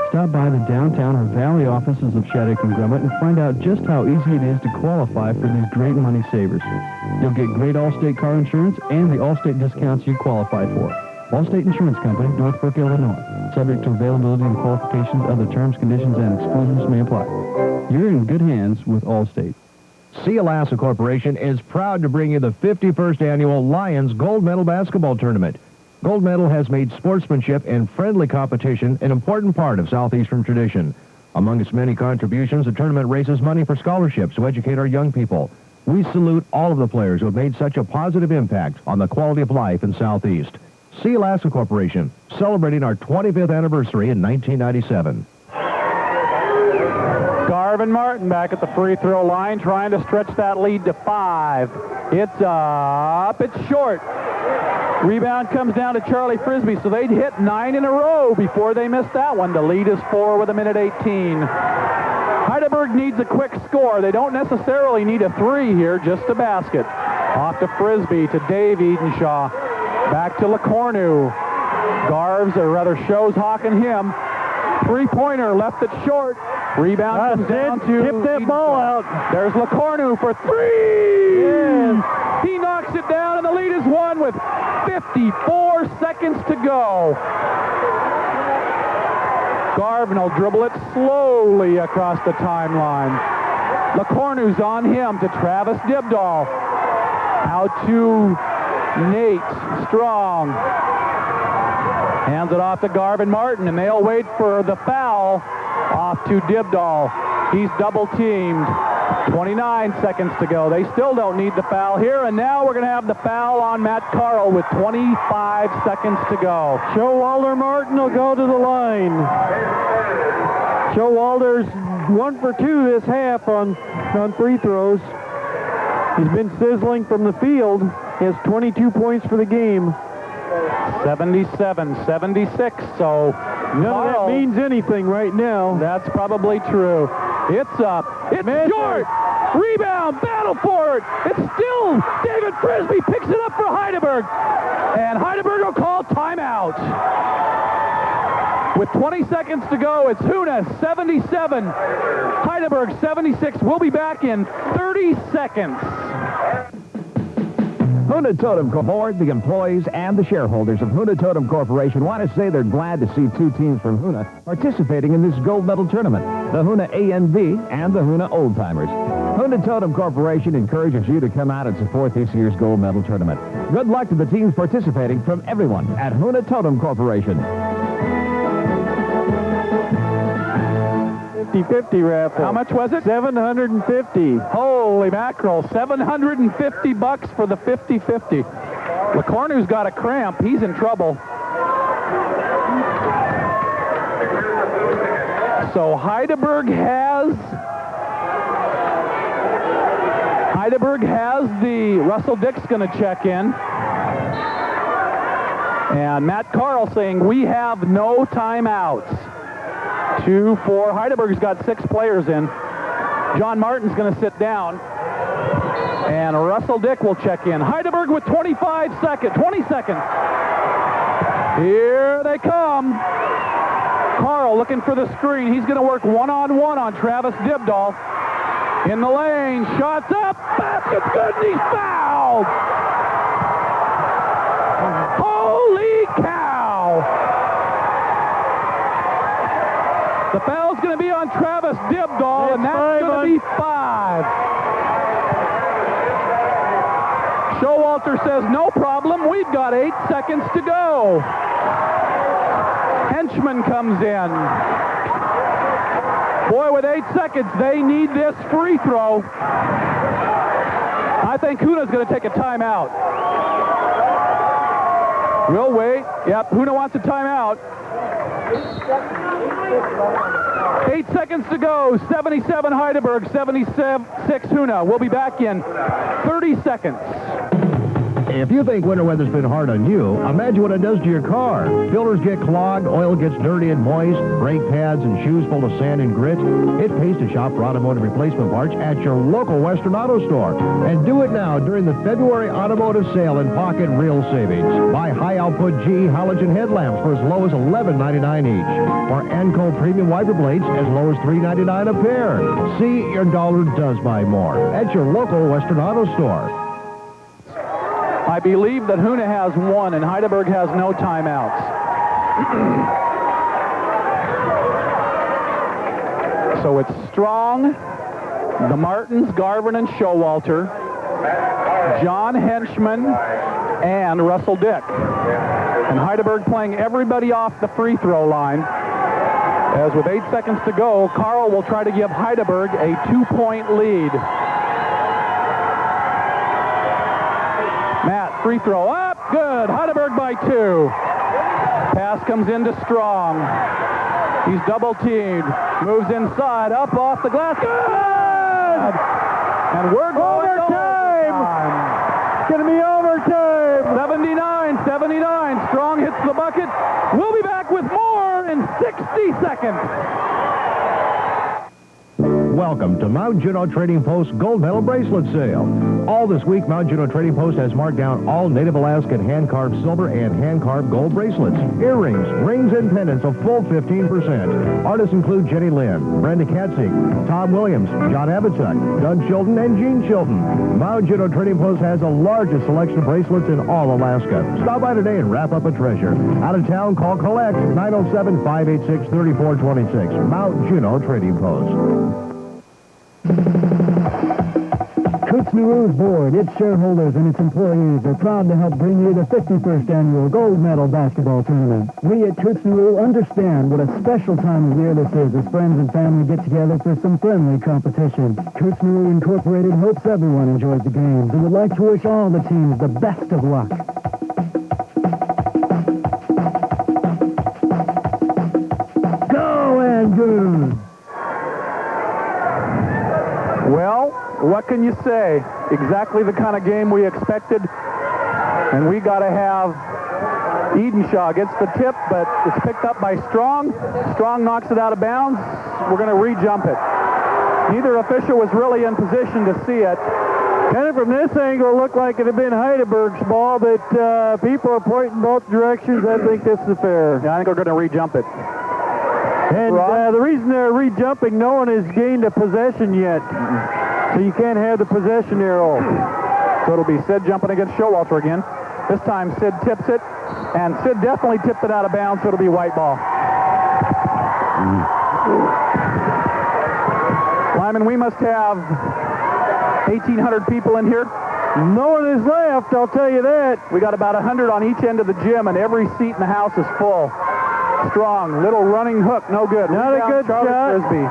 Stop by the downtown or valley offices of Shattuck and Grummett and find out just how easy it is to qualify for these great money savers. You'll get great Allstate car insurance and the Allstate discounts you qualify for. Allstate Insurance Company, Northbrook, Illinois. Subject to availability and qualifications, other terms, conditions, and exclusions may apply. You're in good hands with Allstate. Sealassa Corporation is proud to bring you the 51st Annual Lions Gold Medal Basketball Tournament. Gold Medal has made sportsmanship and friendly competition an important part of Southeastern tradition. Among its many contributions, the tournament raises money for scholarships to educate our young people. We salute all of the players who have made such a positive impact on the quality of life in Southeast. Sealassa Corporation, celebrating our 25th anniversary in 1997. Garvin Martin back at the free throw line, trying to stretch that lead to 5. It's up, it's short. Rebound comes down to Charlie Frisbee, so they'd hit 9 in a row before they missed that one. The lead is 4 with a minute 18. Hydaburg needs a quick score. They don't necessarily need a 3 here, just a basket. Off to Frisbee, to Dave Edenshaw. Back to LeCornu. Garves, or rather Show's hawking him. Three-pointer left it short. Rebound comes down to... Tip that ball out. There's LeCornu for 3! Yes. He knocks it down, and the lead is 1 with 54 seconds to go. Garvin will dribble it slowly across the timeline. LeCornu's on him to Travis Dibdahl. Out to Nate Strong. Hands it off to Garvin Martin, and they'll wait for the foul. Off to Dibdahl. He's double-teamed. 29 seconds to go. They still don't need the foul here, and now we're going to have the foul on Matt Carl with 25 seconds to go. Showalter Martin will go to the line. Showalter's 1 for 2 this half on free throws. He's been sizzling from the field. He has 22 points for the game. 77-76, so none of that means anything right now. That's probably true. It's up. It's short. Rebound. Battle for it. It's still David Frisbee picks it up for Hydaburg. And Hydaburg will call timeout. With 20 seconds to go, it's Huna 77, Hydaburg 76. We'll be back in 30 seconds. Huna Totem Board, the employees, and the shareholders of Huna Totem Corporation want to say they're glad to see 2 teams from Huna participating in this gold medal tournament, the Huna ANB and the Huna Old Timers. Huna Totem Corporation encourages you to come out and support this year's gold medal tournament. Good luck to the teams participating from everyone at Huna Totem Corporation. 50-50 raffle. How much was it? $750. Holy mackerel, $750 for the 50-50. LeCornu's got a cramp. He's in trouble. So Hydaburg has the Russell Dick's going to check in. And Matt Carl saying we have no timeouts. 2-4. Hydaburg's got 6 players in. John Martin's going to sit down. And Russell Dick will check in. Hydaburg with 20 seconds. Here they come. Carl looking for the screen. He's going to work one-on-one on Travis Dibdahl. In the lane, shots up, basket's good, and he's fouled! Holy cow! The foul's going to be on Travis Dibdahl, and that's going to be 5. Showalter says, no problem, we've got 8 seconds to go. Henchman comes in. Boy, with 8 seconds, they need this free throw. I think Huna's going to take a timeout. We'll wait. Yep, Huna wants a timeout. 8 seconds to go. 77 Hydaburg, 76 Huna. We'll be back in 30 seconds. If you think winter weather's been hard on you, imagine what it does to your car. Filters get clogged, oil gets dirty and moist, brake pads and shoes full of sand and grit. It pays to shop for automotive replacement parts at your local Western Auto Store. And do it now during the February automotive sale and pocket real savings. Buy high-output G halogen headlamps for as low as $11.99 each. For Anco premium wiper blades as low as $3.99 a pair. See, your dollar does buy more at your local Western Auto Store. I believe that Huna has 1 and Hydaburg has no timeouts. So it's Strong, the Martins, Garvin, and Showalter, John Henchman, and Russell Dick. And Hydaburg playing everybody off the free throw line. As with 8 seconds to go, Carl will try to give Hydaburg a 2-point lead. Matt, free throw up, good. Hydaburg by 2. Pass comes into Strong. He's double teamed. Moves inside, up off the glass. Good! And we're going overtime. It's going to be overtime. 79. Strong hits the bucket. We'll be back with more in 60 seconds. Welcome to Mount Juneau Trading Post Gold Medal Bracelet Sale. All this week, Mount Juneau Trading Post has marked down all Native Alaskan hand-carved silver and hand-carved gold bracelets, earrings, rings, and pendants a full 15%. Artists include Jenny Lynn, Brenda Katzig, Tom Williams, John Abituk, Doug Chilton, and Gene Chilton. Mount Juneau Trading Post has the largest selection of bracelets in all Alaska. Stop by today and wrap up a treasure. Out of town, call collect 907-586-3426. Mount Juneau Trading Post. Toots Maroon's board, its shareholders, and its employees are proud to help bring you the 51st Annual Gold Medal Basketball Tournament. We at Toots Maroo understand what a special time of year this is as friends and family get together for some friendly competition. Toots Maroo Incorporated hopes everyone enjoys the games and would like to wish all the teams the best of luck. Go and good! Well, what can you say? Exactly the kind of game we expected. And we got to have Edenshaw gets the tip, but it's picked up by Strong. Strong knocks it out of bounds. We're going to re-jump it. Neither official was really in position to see it. Kind of from this angle, it looked like it had been Hydaburg's ball, but people are pointing both directions. I think this is fair. Yeah, I think we're going to re-jump it. And the reason they're re-jumping, no one has gained a possession yet. So you can't have the possession arrow. So it'll be Sid jumping against Showalter again. This time Sid tips it, and Sid definitely tipped it out of bounds, so it'll be white ball. Lyman, we must have 1,800 people in here. No one is left, I'll tell you that. We got about 100 on each end of the gym, and every seat in the house is full. Strong, little running hook, no good. Not a good Charlie shot. Frisbee.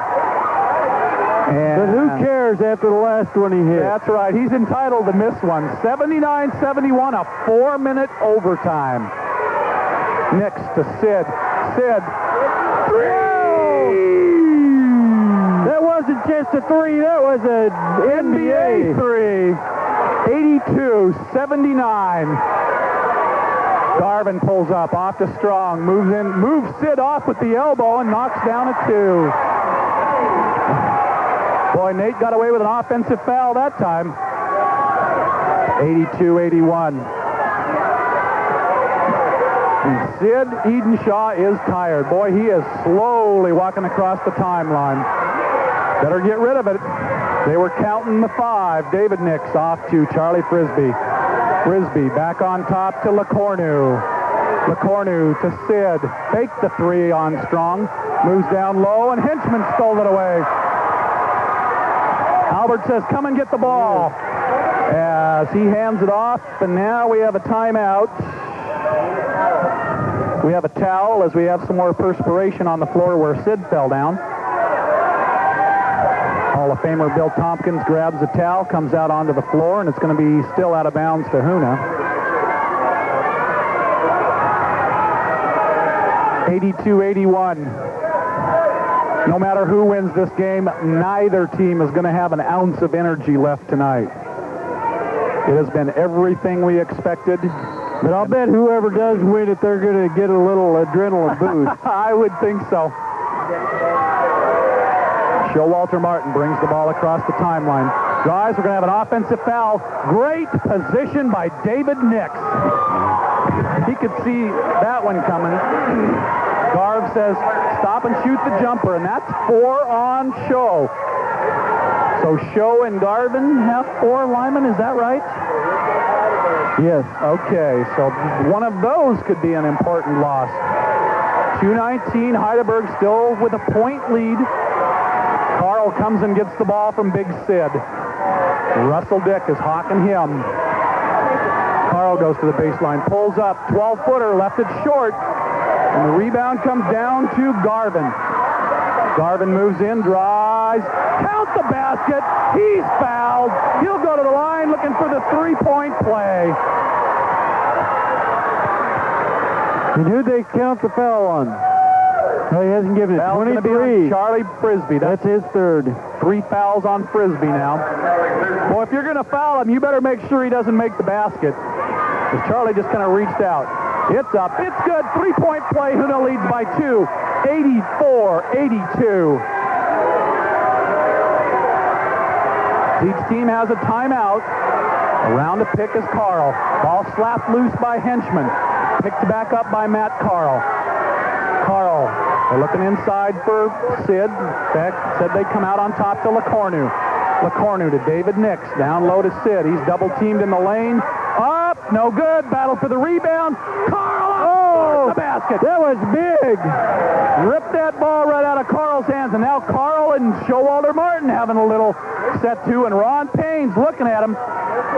But who cares after the last one he hit? That's right. He's entitled to miss one. 79-71, a 4-minute overtime. Next to Sid. Sid. That wasn't just a three, that was a NBA three. 82-79. Garvin pulls up, off to Strong, moves Sid off with the elbow and knocks down a 2. Boy, Nate got away with an offensive foul that time. 82-81. Sid Edenshaw is tired. Boy, he is slowly walking across the timeline. Better get rid of it. They were counting the 5. David Nix off to Charlie Frisbee. Frisbee back on top to LeCornu. LeCornu to Sid. Faked the 3 on Strong. Moves down low, and Henchman stole it away. Albert says, come and get the ball. As he hands it off, and now we have a timeout. We have a towel as we have some more perspiration on the floor where Sid fell down. Hall of Famer Bill Tompkins grabs the towel, comes out onto the floor, and it's going to be still out of bounds to Huna. 82-81. No matter who wins this game, neither team is going to have an ounce of energy left tonight. It has been everything we expected. But I'll bet whoever does win it, they're going to get a little adrenaline boost. I would think so. Showalter Martin brings the ball across the timeline. Guys, we're going to have an offensive foul. Great position by David Nix. He could see that one coming. Garv says, stop and shoot the jumper, and that's 4 on Show. So Show and Garvin have 4 linemen, is that right? Yes. Okay, so one of those could be an important loss. 2:19, Hydaburg still with a point lead. Carl comes and gets the ball from Big Sid. Russell Dick is hawking him. Carl goes to the baseline, pulls up, 12-footer, left it short, and the rebound comes down to Garvin. Garvin moves in, drives, count the basket, he's fouled. He'll go to the line looking for the 3-point play. And who'd they count the foul on? No, he hasn't given it. Foul's 23. Charlie Frisbee. That's his 3rd. 3 fouls on Frisbee now. Well, if you're going to foul him, you better make sure he doesn't make the basket. Because Charlie just kind of reached out. It's up. It's good. 3-point play. Huna leads by 2. 84-82. Each team has a timeout. Around to pick is Carl. Ball slapped loose by Henchman. Picked back up by Matt Carl. Carl, they're looking inside for Sid. Beck said they'd come out on top to LeCornu. LeCornu to David Nix. Down low to Sid. He's double-teamed in the lane. Up, no good. Battle for the rebound. Carl up the basket. That was big. Ripped that ball right out of Carl's hands, and now Carl and Showalter Martin having a little set to, and Ron Payne's looking at him.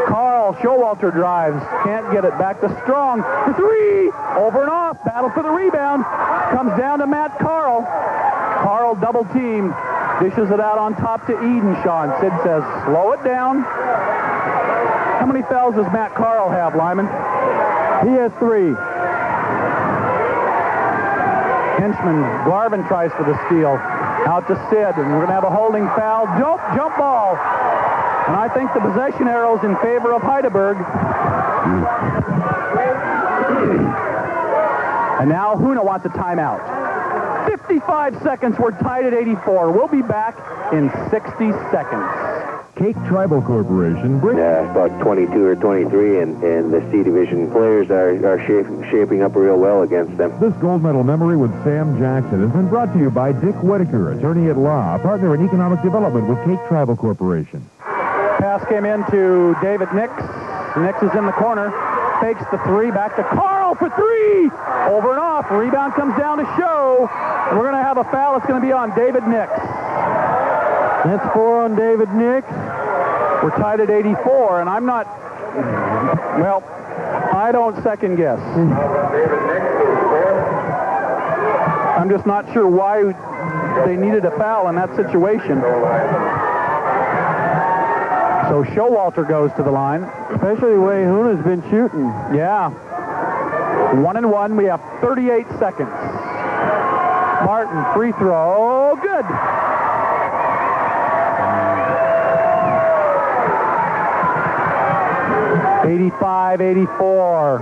Carl, Showalter drives, can't get it, back to Strong for 3, over and off, battle for the rebound, comes down to Matt Carl. Carl double-teamed, dishes it out on top to Edenshaw, and Sid says, slow it down. How many fouls does Matt Carl have, Lyman? He has 3. Henchman, Garvin tries for the steal. Out to Sid, and we're going to have a holding foul. Jump ball. And I think the possession arrow's in favor of Hydaburg. And now Huna wants a timeout. 55 seconds. We're tied at 84. We'll be back in 60 seconds. Cape Tribal Corporation brings... Yeah, about 22 or 23, and the C Division players are shaping up real well against them. This gold medal memory with Sam Jackson has been brought to you by Dick Whitaker, attorney at law, partner in economic development with Cape Tribal Corporation. Pass came in to David Nix. Nix is in the corner. Fakes the 3. Back to Carl for 3. Over and off. Rebound comes down to Show. And we're going to have a foul. It's going to be on David Nix. That's 4 on David Nix. We're tied at 84, and I'm not, well, I don't second guess. I'm just not sure why they needed a foul in that situation. So Showalter goes to the line. Especially the way Huna's been shooting. Yeah. 1-1. We have 38 seconds. Martin, free throw. Good. (85-84).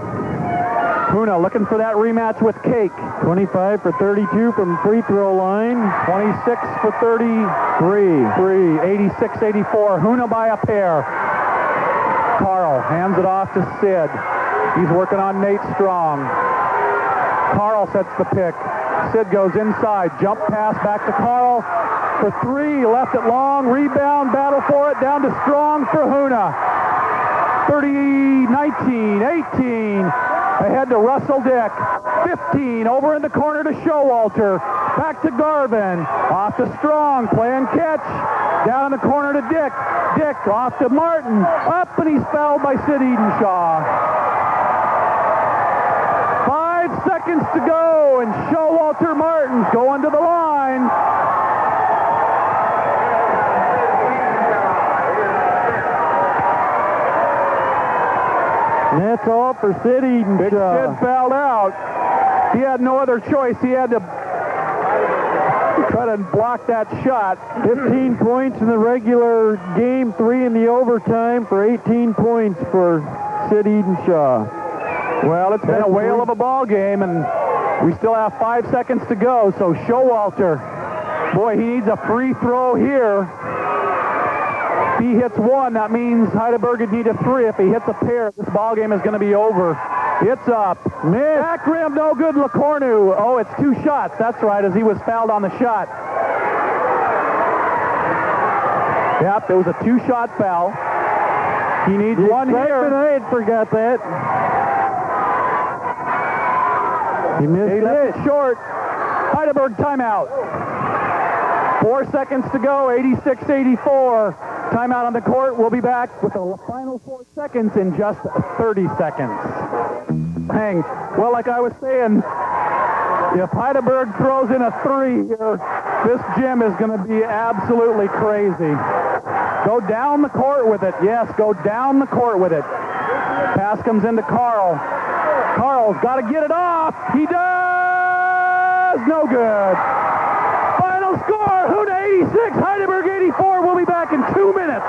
Huna looking for that rematch with Cake. 25 for 32 from free throw line. 26 for 33. 86-84. Huna by a pair. Carl hands it off to Sid. He's working on Nate Strong. Carl sets the pick. Sid goes inside. Jump pass back to Carl for three. Left it long. Rebound. Battle for it. Down to Strong for Huna. 30-19. 18. Ahead to Russell Dick. 15. Over in the corner to Showalter. Back to Garvin. Off to Strong. Playing catch. Down in the corner to Dick. Dick off to Martin. Up, and he's fouled by Sid Edenshaw. 5 seconds to go, and Showalter Martin's going to the line. And that's all for Sid Edenshaw. Big Sid fouled out. He had no other choice. He had to try to block that shot. 15 points in the regular game, 3 in the overtime for 18 points for Sid Edenshaw. Well, it's been a whale of a ball game, and we still have 5 seconds to go. So Showalter, boy, he needs a free throw here. If he hits one, that means Hydaburg would need a 3. If he hits a pair, this ball game is going to be over. It's up. Back rim, no good. LeCornu. Oh, it's 2 shots. That's right, as he was fouled on the shot. Yep, it was a 2-shot foul. He needs one here. I had forgot that. He missed He left it short. Hydaburg timeout. 4 seconds to go, 86-84. Timeout on the court. We'll be back with the final 4 seconds in just 30 seconds. Hang. Well, like I was saying, if Hydaburg throws in a 3 here, this gym is going to be absolutely crazy. Go down the court with it. Yes, go down the court with it. Pass comes into Carl. Carl's got to get it off. He does. No good. Final score, Huna 86, Hydaburg 84. We'll be back in 2 minutes.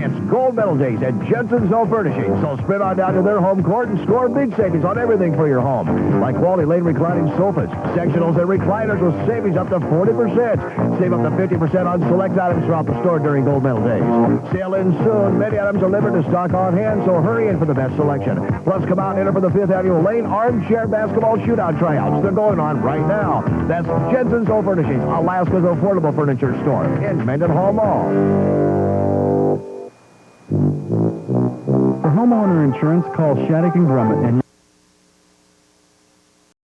It's gold medal days at Jensen's Home Furnishings, so sprint on down to their home court and score big savings on everything for your home. Like quality lane reclining sofas, sectionals, and recliners with savings up to 40%. Save up to 50% on select items throughout the store during gold medal days. Sale ends soon. Many items are limited to stock on hand, so hurry in for the best selection. Plus, come out and enter for the 5th Annual Lane Armchair Basketball Shootout Tryouts. They're going on right now. That's Jensen's Home Furnishings, Alaska's affordable furniture store in Mendenhall Mall. For homeowner insurance, call Shattuck & Grummett and